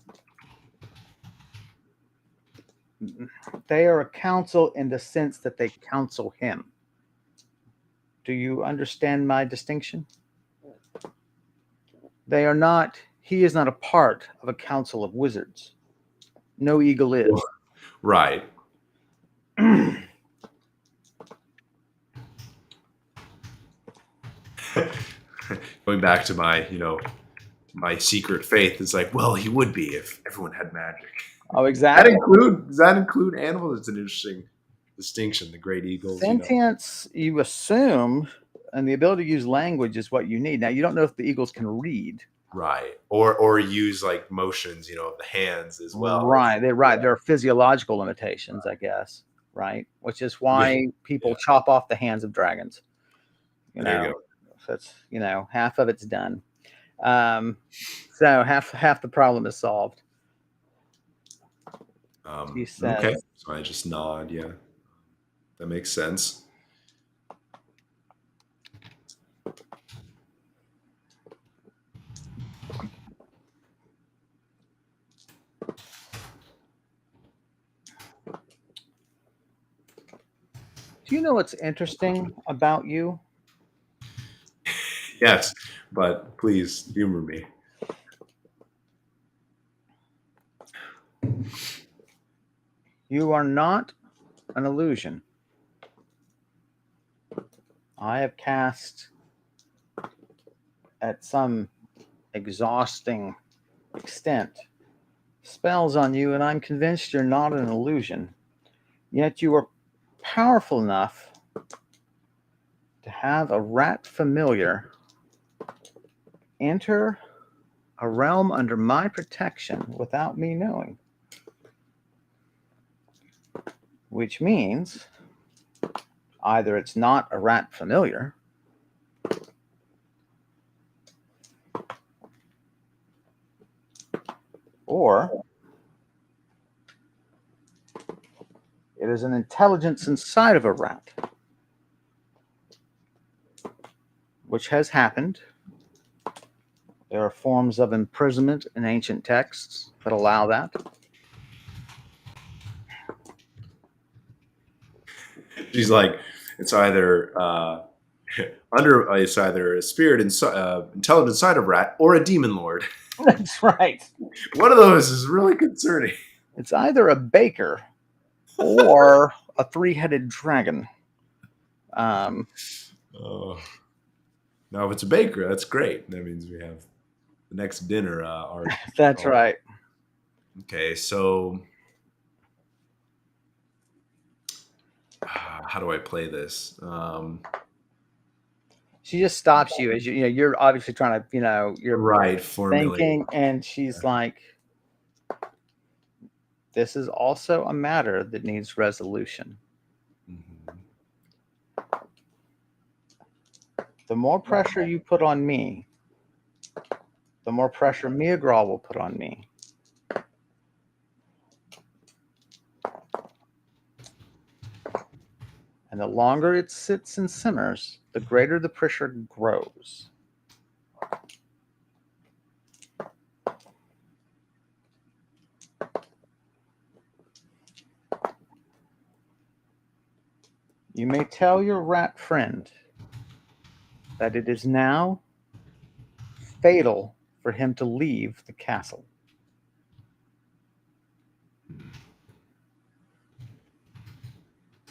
they are a council in the sense that they counsel him. Do you understand my distinction? They are not, he is not a part of a council of wizards. No eagle is. Right. Going back to my, my secret faith is like, well, he would be if everyone had magic. Oh, exactly. Does that include animals? It's an interesting distinction. The great eagles, Sentience, you assume, and the ability to use language is what you need. Now, you don't know if the eagles can read. Right. Or use like motions, of the hands as well. Right. There are physiological limitations, I guess. Right. Which is why people chop off the hands of dragons. There you go. So it's, half of it's done. So half the problem is solved. He says, okay. So I just nod. Yeah. That makes sense. do you know what's interesting about you? Yes, but please humor me. You are not an illusion. I have cast at some exhausting extent spells on you, and I'm convinced you're not an illusion. Yet you are powerful enough to have a rat familiar enter a realm under my protection without me knowing. Which means either it's not a rat familiar, or it is an intelligence inside of a rat, which has happened. There are forms of imprisonment in ancient texts that allow that. She's like, it's either it's either a spirit intelligent inside a rat or a demon lord. That's right. One of those is really concerning. It's either a baker or a three-headed dragon. Now, if it's a baker, that's great. That means we have the next dinner. That's right. Okay, so how do I play this? She just stops you as you're obviously trying to, you're right thinking, and she's like, this is also a matter that needs resolution. Mm-hmm. The more pressure you put on me, the more pressure Miagral will put on me. And the longer it sits and simmers, the greater the pressure grows. You may tell your rat friend that it is now fatal for him to leave the castle.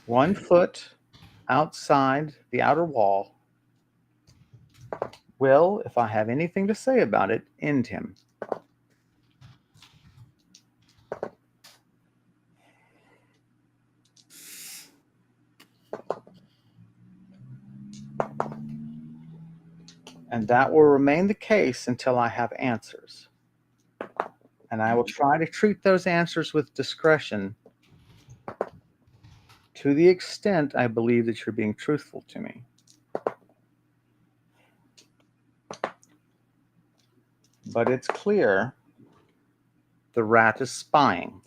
One foot outside the outer wall will, if I have anything to say about it, end him. And that will remain the case until I have answers. And I will try to treat those answers with discretion to the extent I believe that you're being truthful to me. But it's clear the rat is spying.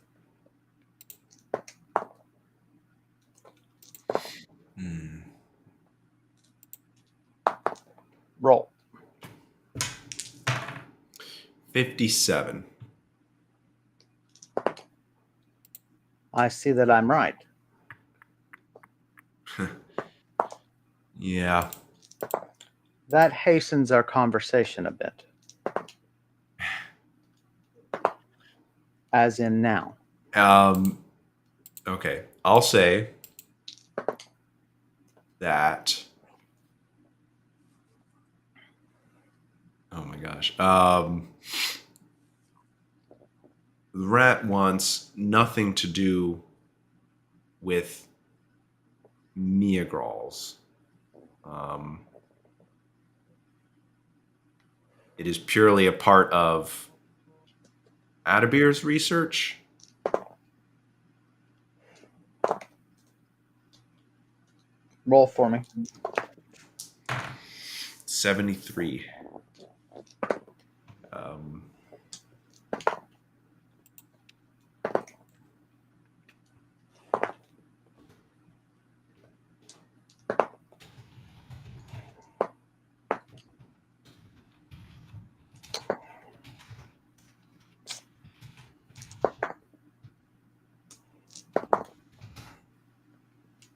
Roll. 57. I see that I'm right. Yeah. That hastens our conversation a bit. As in now. Okay. I'll say that. Oh my gosh. The rat wants nothing to do with Meagrals. It is purely a part of Adabir's research. Roll for me. 73.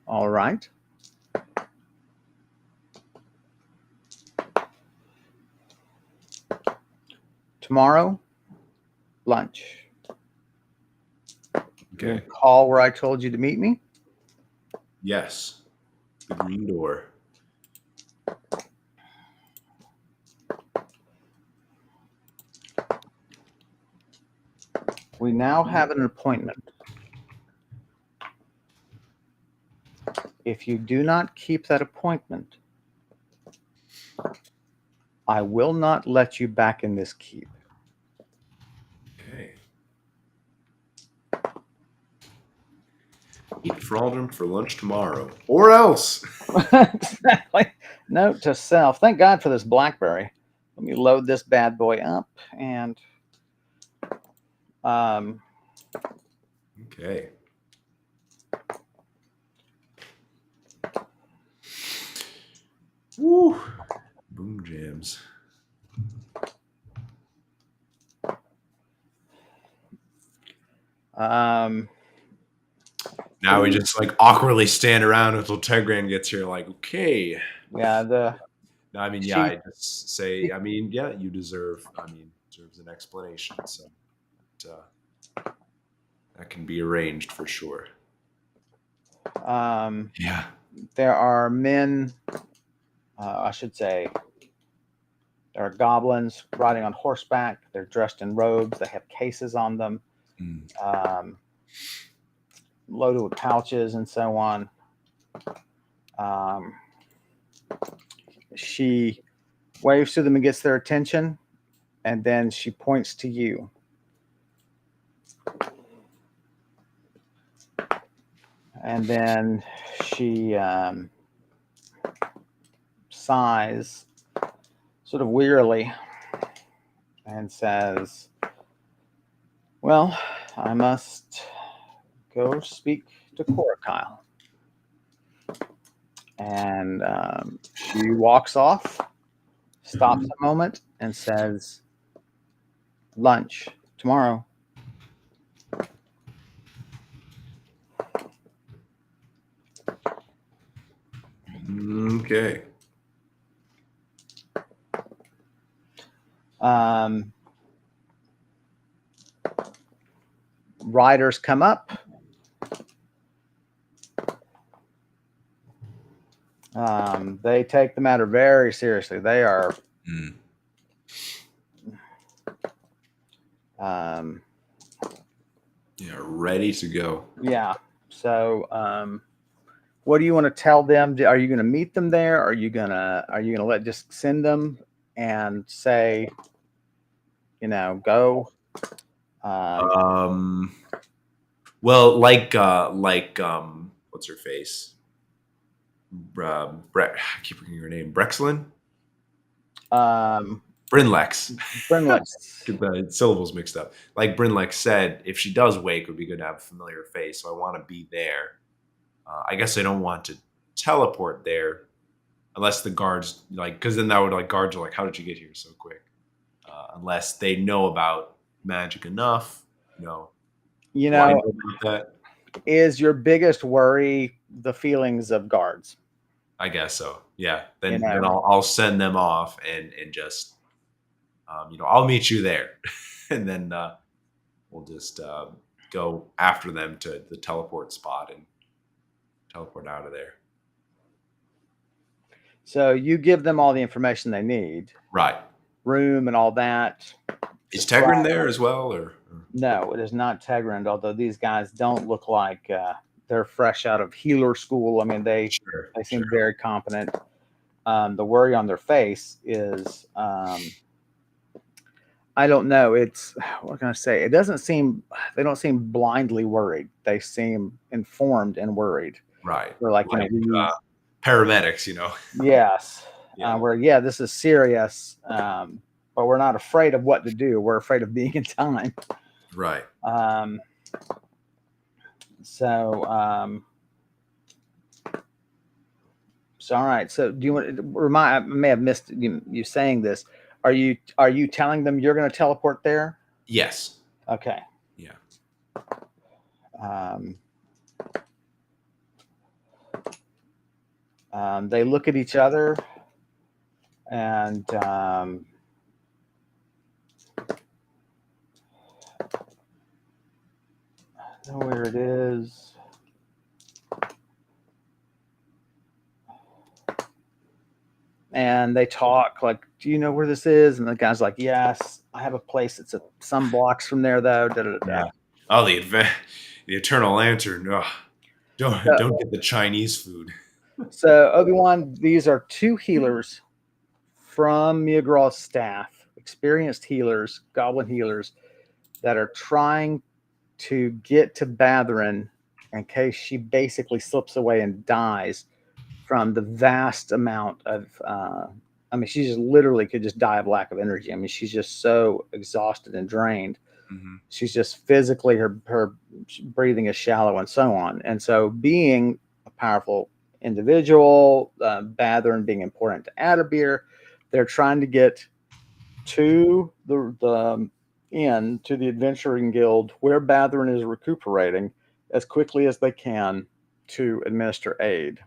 All right. Tomorrow, lunch. Okay. You call where I told you to meet me? Yes. The green door. We now have an appointment. If you do not keep that appointment, I will not let you back in this keep. Okay. Eat Fraldrum for lunch tomorrow. Or else. Exactly. Note to self. Thank God for this BlackBerry. Let me load this bad boy up and Okay. Woo. Boom jams. Now we just like awkwardly stand around until Tegran gets here. Like, okay. yeah, No, I mean, yeah, I just say, I mean, yeah, you deserves an explanation. So that can be arranged for sure. Yeah. There are men, I should say, there are goblins riding on horseback. They're dressed in robes. They have cases on them, loaded with pouches and so on. She waves to them and gets their attention, and then she points to you. And then she sighs sort of wearily and says, well, I must go speak to Korakyle. And she walks off, stops a moment, and says, lunch tomorrow. Okay. Riders come up. They take the matter very seriously. They are ready to go. Yeah. So what do you want to tell them? Are you going to meet them there? Are you gonna just send them and say, go? Well, like what's her face? I keep forgetting her name. Brexlin? Brynlex. Get the syllables mixed up. Like Brynlex said, if she does wake, it would be good to have a familiar face. So I want to be there. I guess I don't want to teleport there unless the guards because then that would guards are like, how did you get here so quick? Unless they know about magic enough, Is your biggest worry the feelings of guards? I guess so. Yeah. You Then know, I'll send them off and just I'll meet you there, and then we'll just go after them to the teleport spot and teleport out of there. so you give them all the information they need, Right. room and all that. Is Just fly. Tegrin there as well, or? No, it is not Tegrand, although these guys don't look like they're fresh out of healer school. I mean, they Sure. seem very competent. The worry on their face is, I don't know. It's, what can I say? It doesn't seem, they don't seem blindly worried. They seem informed and worried. Right. They're like, Like paramedics, yes, Yeah. this is serious, but we're not afraid of what to do. We're afraid of being in time. Right. So, all right. So, do you want to remind? I may have missed you saying this. Are you telling them you're going to teleport there? Yes. Okay. Yeah. They look at each other, and I know where it is. And they talk like, "Do you know where this is?" And the guy's like, "Yes, I have a place. It's some blocks from there, though." Da, da, da. Yeah. Oh, the Eternal Lantern. Oh, don't get the Chinese food. So, Obi-Wan, these are two healers from Miagraw's staff, experienced healers, goblin healers, that are trying to get to Batherin in case she basically slips away and dies from the vast amount of. I mean, she just literally could just die of lack of energy. I mean, she's just so exhausted and drained. Mm-hmm. She's just physically, her breathing is shallow and so on. And so, being a powerful individual, Batherin being important to Atterbeer, they're trying to get to the inn, to the Adventuring Guild, where Batherin is recuperating, as quickly as they can to administer aid.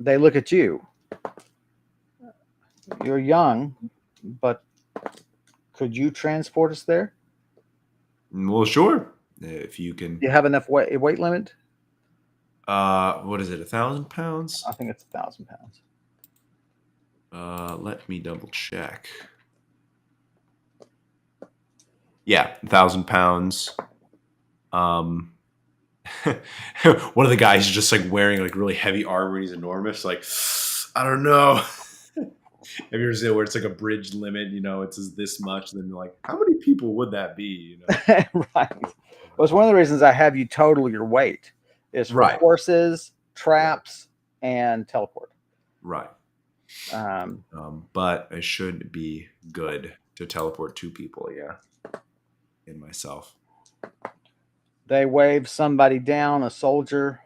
They look at you. You're young, but could you transport us there? Well, sure. If you can. Do you have enough weight limit? What is it? 1,000 pounds? I think it's 1,000 pounds. Let me double check. Yeah, 1,000 pounds. One of the guys is just like wearing like really heavy armor and he's enormous. Like, I don't know. Have you ever seen it where it's like a bridge limit? It's this much. Then you're like, how many people would that be? Right. Well, it's one of the reasons I have you total your weight is for horses, traps, and teleport. Right. But I should be good to teleport 2 people. Yeah. In myself. They wave somebody down, a soldier.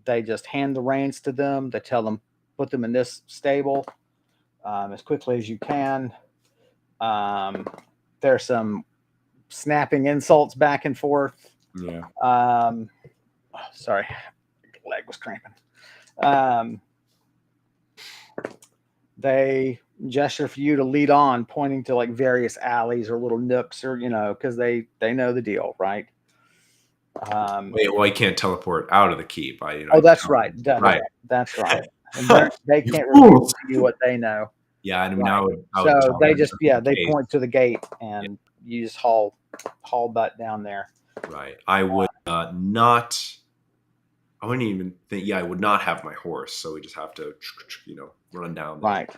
They just hand the reins to them. They tell them, put them in this stable as quickly as you can. There's some snapping insults back and forth. Yeah. Sorry, leg was cramping. They gesture for you to lead on, pointing to like various alleys or little nooks, or because they know the deal, right? Wait, well, I can't teleport out of the keep. That's right. That's right. And they can't reveal to you what they know. Yeah, I mean, right. So they just they point to the gate, and you just haul butt down there. Right. I would not. I wouldn't even think. Yeah, I would not have my horse, so we just have to, run down there. Right.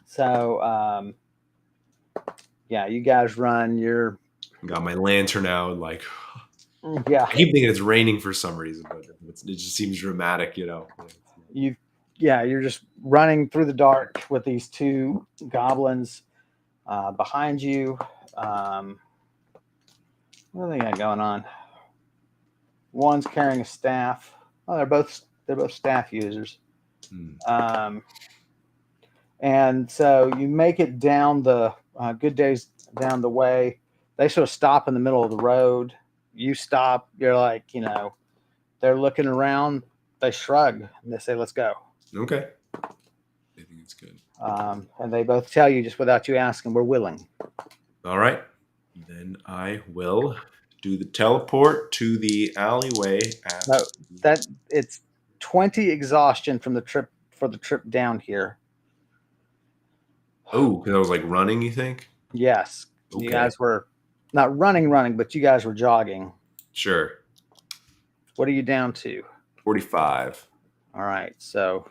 So, you guys run. Got my lantern out, like. Yeah. I keep thinking it's raining for some reason, but it just seems dramatic, You're just running through the dark with these 2 goblins behind you. What do they got going on? One's carrying a staff. Oh, they're both staff users. And so you make it down the good days down the way. They sort of stop in the middle of the road. You stop. You're like, they're looking around. They shrug and they say, "Let's go." Okay. I think it's good. And they both tell you just without you asking, "We're willing." All right. Then I will do the teleport to the alleyway. No, it's 20 exhaustion from the trip down here. Oh, because I was like running, you think? Yes, you Okay. guys were not running, but you guys were jogging. Sure. What are you down to? 45. All right, so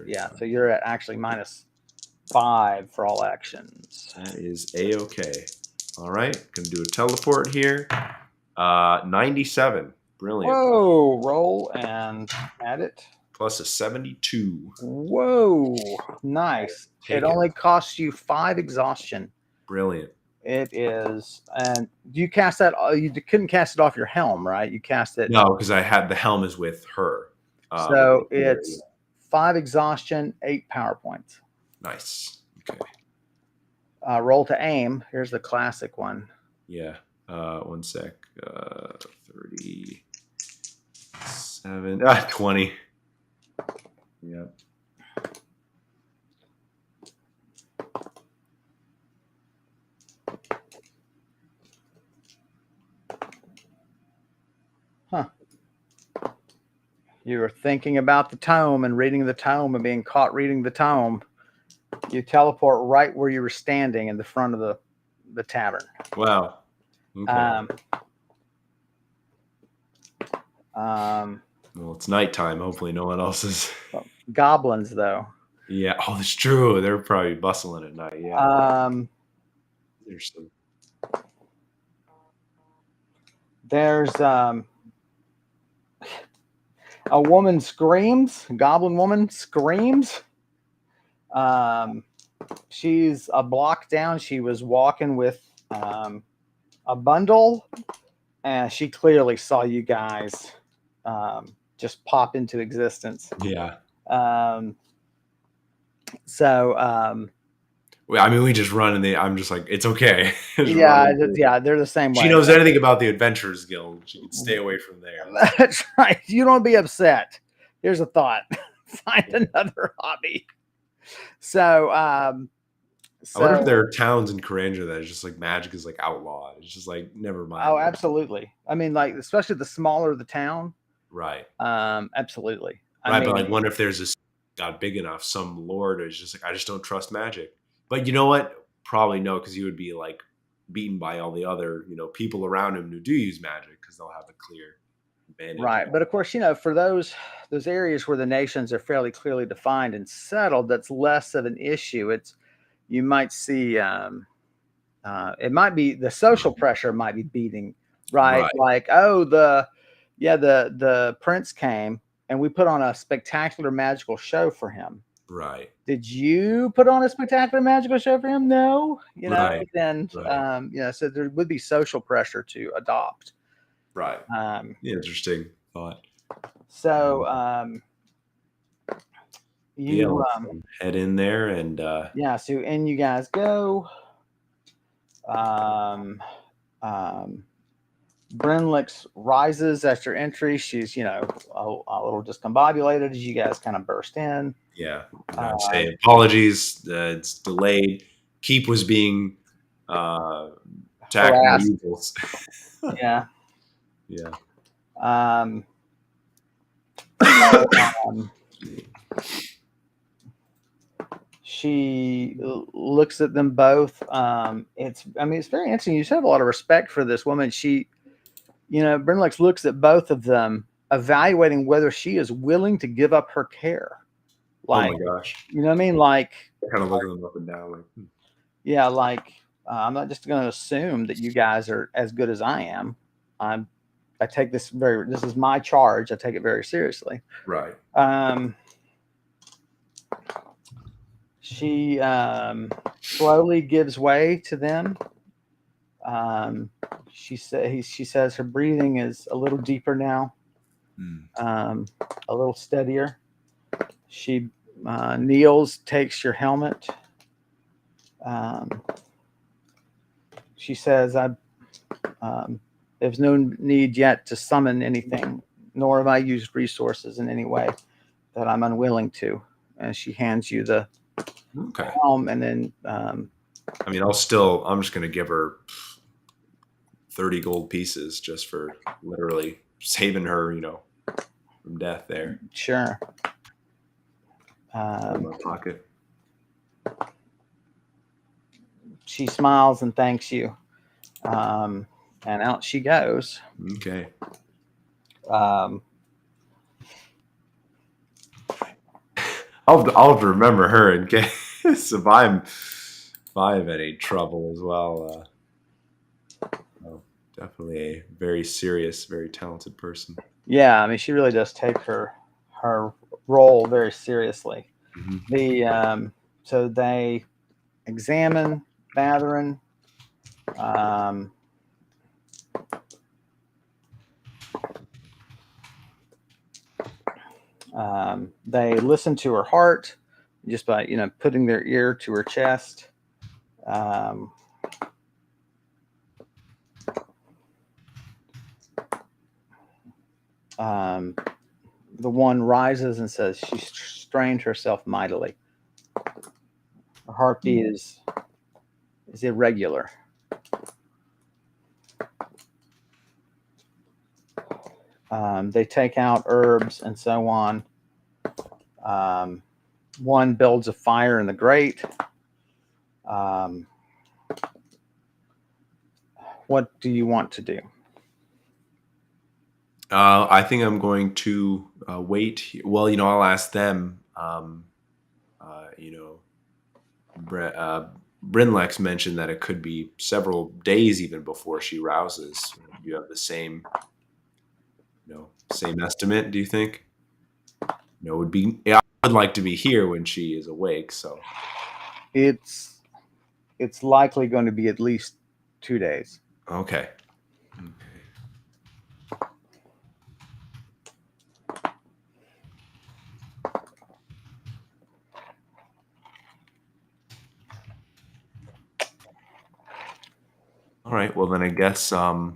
Yeah, so you're at actually -5 for all actions. That is A-okay. All right, gonna do a teleport here. 97. Brilliant. Whoa, roll and add it. Plus a 72. Whoa, nice. Take It it. only costs you 5 exhaustion. Brilliant. It is, and you cast that. You couldn't cast it off your helm, right? You cast it. No, because I had the helm is with her. So it's 5 exhaustion, 8 power points. Nice. Okay. Roll to aim. Here's the classic one. Yeah. 1 sec. 37. 20. Yep. Huh. You were thinking about the tome and reading the tome and being caught reading the tome. You teleport right where you were standing in the front of the tavern. Wow. Okay. Well, it's nighttime. Hopefully no one else is. Goblins, though. Yeah. Oh, that's true. They're probably bustling at night. Yeah. There's a woman screams. A goblin woman screams. She's a block down. She was walking with a bundle, and she clearly saw you guys just pop into existence. Yeah. Well, I mean, we just run, and I'm just like, it's okay. yeah, they're the same way. She knows anything about the Adventurers Guild. She can stay away from there. That's right. You don't be upset. Here's a thought: find another hobby. So, I wonder if there are towns in Karandrin that is just like magic is like outlawed. It's just like never mind. Oh, absolutely. I mean, like especially the smaller the town. Right. Absolutely. Right, but like, wonder if there's this got big enough, some lord is just like, I just don't trust magic. But you know what? Probably no, because he would be like beaten by all the other, people around him who do use magic because they'll have a clear advantage. Right, but of course, for those areas where the nations are fairly clearly defined and settled, that's less of an issue. You might see it might be the social pressure might be beating, right? Like, oh, the prince came and we put on a spectacular magical show for him. Right. Did you put on a spectacular magical show for him? No. Then so there would be social pressure to adopt. Right. Interesting thought. So you head in there and so in you guys go. Brenlix rises at your entry. She's, a little discombobulated as you guys kind of burst in. Yeah. Say apologies. It's delayed. Keep was being attacked by evils. Yeah. Yeah. She looks at them both. It's very interesting. You have a lot of respect for this woman. She, Brenlix looks at both of them, evaluating whether she is willing to give up her care. Like, oh my gosh. You know what I mean? Like, kind of looking them up and down. Like, yeah, like I'm not just going to assume that you guys are as good as I am. I take this this is my charge. I take it very seriously. Right. She slowly gives way to them. She says her breathing is a little deeper now, a little steadier. She kneels, takes your helmet. she says, there's no need yet to summon anything, nor have I used resources in any way that I'm unwilling to. And she hands you the Okay. helm, and then I mean, I'm just going to give her 30 gold pieces just for literally saving her, from death there. sure. In my pocket. She smiles and thanks you. And out she goes. Okay. Um, I'll have to remember her in case if I'm in any trouble as well. Definitely a very serious, very talented person. yeah, I mean, she really does take her role very seriously. Mm-hmm. So they examine Batherin. They listen to her heart just by putting their ear to her chest. The one rises and says she strained herself mightily. Her heartbeat is irregular. They take out herbs and so on. One builds a fire in the grate. What do you want to do? I think I'm going to wait. Well, I'll ask them. Brinlex mentioned that it could be several days even before she rouses. You have the same, same estimate. Do you think? Would be. I would like to be here when she is awake. So It's likely going to be at least 2 days. Okay. All right. Well, then I guess I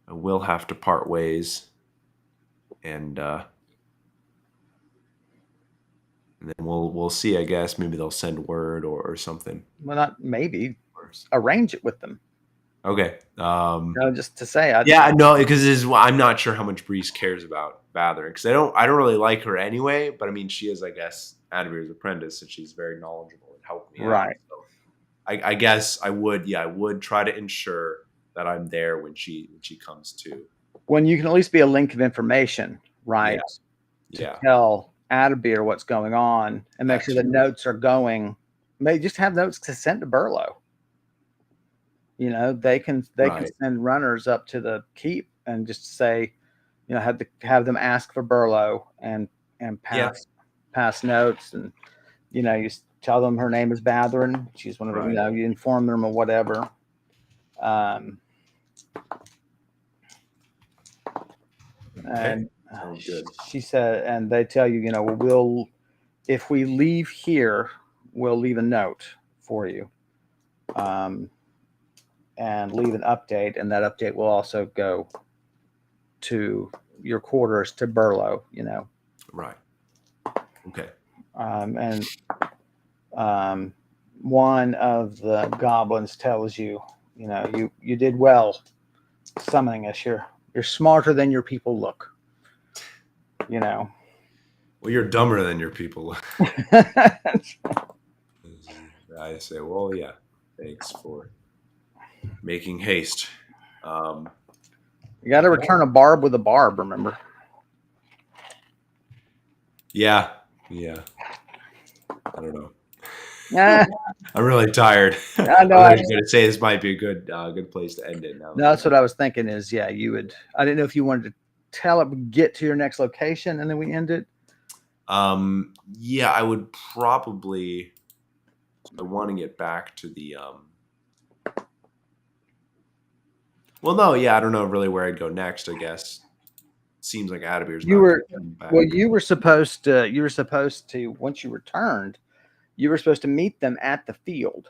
will have to part ways, and then we'll see. I guess maybe they'll send word or something. Well, not maybe. Arrange it with them. Okay. Just to say, yeah, no, because I'm not sure how much Brise cares about Batherin, because I don't really like her anyway. But I mean, she is, I guess, Admir's apprentice, and she's very knowledgeable and helped me right. out. So I guess I would try to ensure that I'm there when she comes to. When you can at least be a link of information, right? Yeah. To tell Adabir what's going on and make sure the notes are going. Maybe just have notes to send to Burlow. They can send runners up to the keep and just say, have them ask for Burlow and pass notes, and you tell them her name is Batherin. She's one of them. You inform them or whatever. And she said, and they tell you, we'll if we leave here, we'll leave a note for you, and leave an update, and that update will also go to your quarters to Burlow. Right. Okay. And one of the goblins tells you, you did well summoning us. You're smarter than your people look. Well, you're dumber than your people. I say, well, yeah, thanks for making haste. You got to return a barb with a barb, remember? Yeah. I don't know. I'm really tired. I know. I was going to say this might be a good place to end it now. No, that's what I was thinking is, you would. I didn't know if you wanted to tell it, get to your next location, and then we end it. Yeah, I would probably. I want to get back to the. Well, no, yeah, I don't know really where I'd go next. I guess seems like Adabir's. You were supposed to. You were supposed to, once you returned, you were supposed to meet them at the field.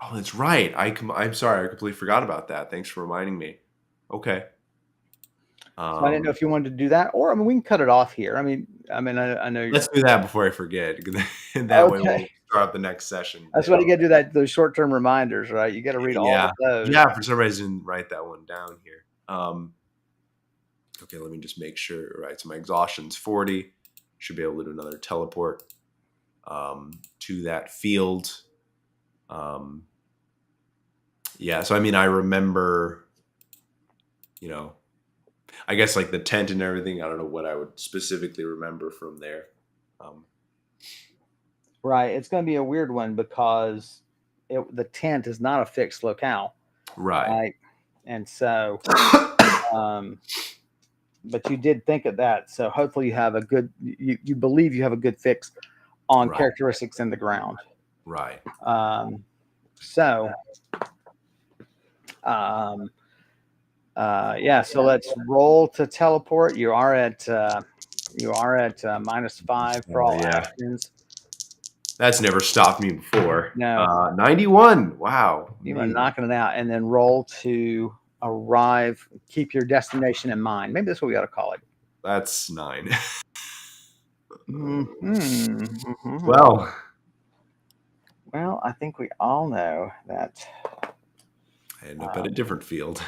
Oh, that's right. I'm sorry. I completely forgot about that. Thanks for reminding me. Okay. So I didn't know if you wanted to do that, or I mean, we can cut it off here. I know you're Let's do that before I forget. That way okay. we'll start the next session. That's why you got to do those short-term reminders, right? You got to read all Yeah. of those. Yeah. For some reason, I didn't write that one down here. Okay. Let me just make sure. Right. So my exhaustion's 40. Should be able to do another teleport to that field. Yeah. So, I mean, I remember, I guess like the tent and everything. I don't know what I would specifically remember from there. Right. It's going to be a weird one because the tent is not a fixed locale. Right. And so, but you did think of that. So hopefully you have you believe you have a good fix on Right. characteristics in the ground. Right. Yeah. So let's roll to teleport. You are at -5 for all actions. That's never stopped me before. No. 91. Wow. You are knocking it out, and then roll to arrive. Keep your destination in mind. Maybe that's what we ought to call it. That's 9. Mm-hmm. Well, I think we all know that. I end up at a different field.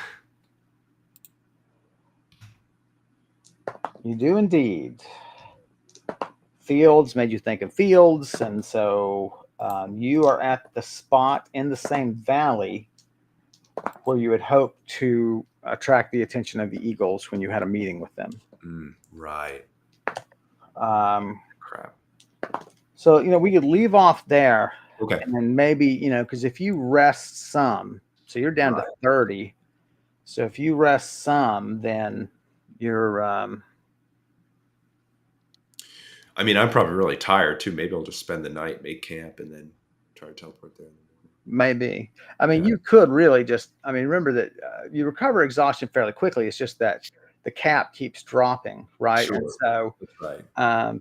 You do indeed. Fields made you think of fields, and so you are at the spot in the same valley where you had hoped to attract the attention of the Eagles when you had a meeting with them. Right. Crap. So, we could leave off there. Okay. And maybe, because if you rest some, so you're down to 30. So if you rest some, then you're. I mean, I'm probably really tired too. Maybe I'll just spend the night, make camp, and then try to teleport there. Maybe. I mean, you could really remember that you recover exhaustion fairly quickly. It's just that the cap keeps dropping, right? Sure. And so, that's right.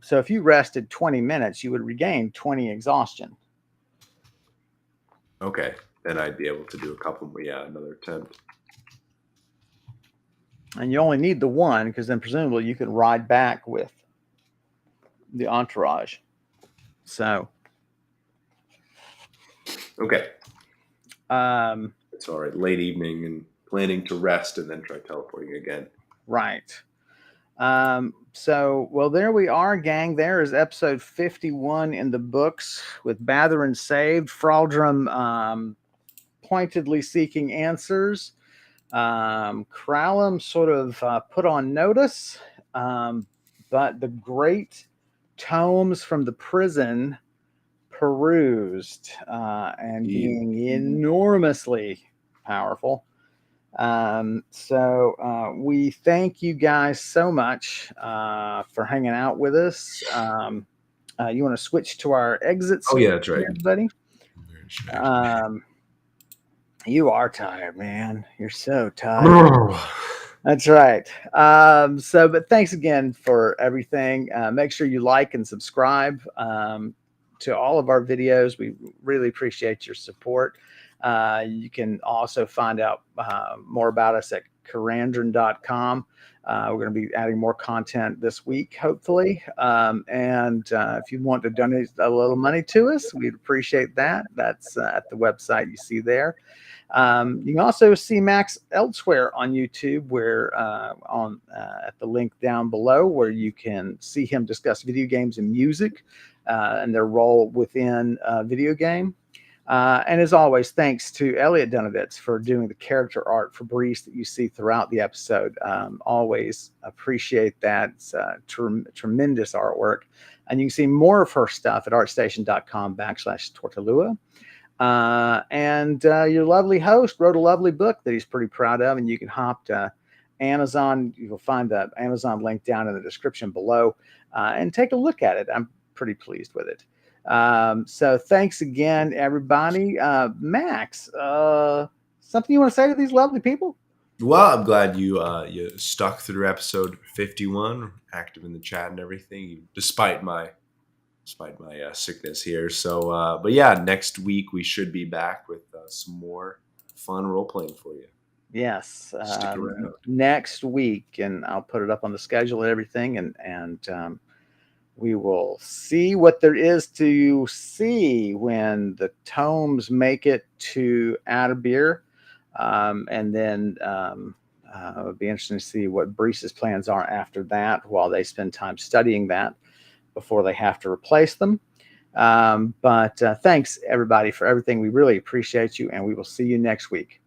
So if you rested 20 minutes, you would regain 20 exhaustion. Okay. Then I'd be able to do another attempt. And you only need the one because then presumably you can ride back with the entourage. So. Okay. It's all right. Late evening and planning to rest and then try teleporting again. Right. There we are, gang. There is episode 51 in the books with Batherin saved, Fraldrum pointedly seeking answers, Kralum sort of put on notice, but the great tomes from the prison perused and being enormously powerful. We thank you guys so much for hanging out with us. You want to switch to our exits? Oh, yeah, that's right. Everybody. You are tired, man. You're so tired. That's right. But thanks again for everything. Make sure you like and subscribe to all of our videos. We really appreciate your support. You can also find out more about us at Karandrin.com. We're going to be adding more content this week, hopefully. If you want to donate a little money to us, we'd appreciate that. That's at the website you see there. You can also see Max elsewhere on YouTube, where at the link down below, where you can see him discuss video games and music and their role within a video game. And as always, thanks to Elliot Dunovitz for doing the character art for Brise that you see throughout the episode. Always appreciate that. It's tremendous artwork. And you can see more of her stuff at artstation.com/Tortalua. Your lovely host wrote a lovely book that he's pretty proud of, and you can hop to Amazon. You'll find the Amazon link down in the description below and take a look at it. I'm pretty pleased with it. So thanks again, everybody. Max, something you want to say to these lovely people? Well, I'm glad you stuck through episode 51, active in the chat and everything, despite my despite my sickness here. So, but yeah, next week we should be back with some more fun role playing for you. Yes. Stick around. Next week, and I'll put it up on the schedule and everything, and we will see what there is to see when the tomes make it to Adabir. And then it'll be interesting to see what Brise's plans are after that while they spend time studying that before they have to replace them. But thanks, everybody, for everything. We really appreciate you, and we will see you next week.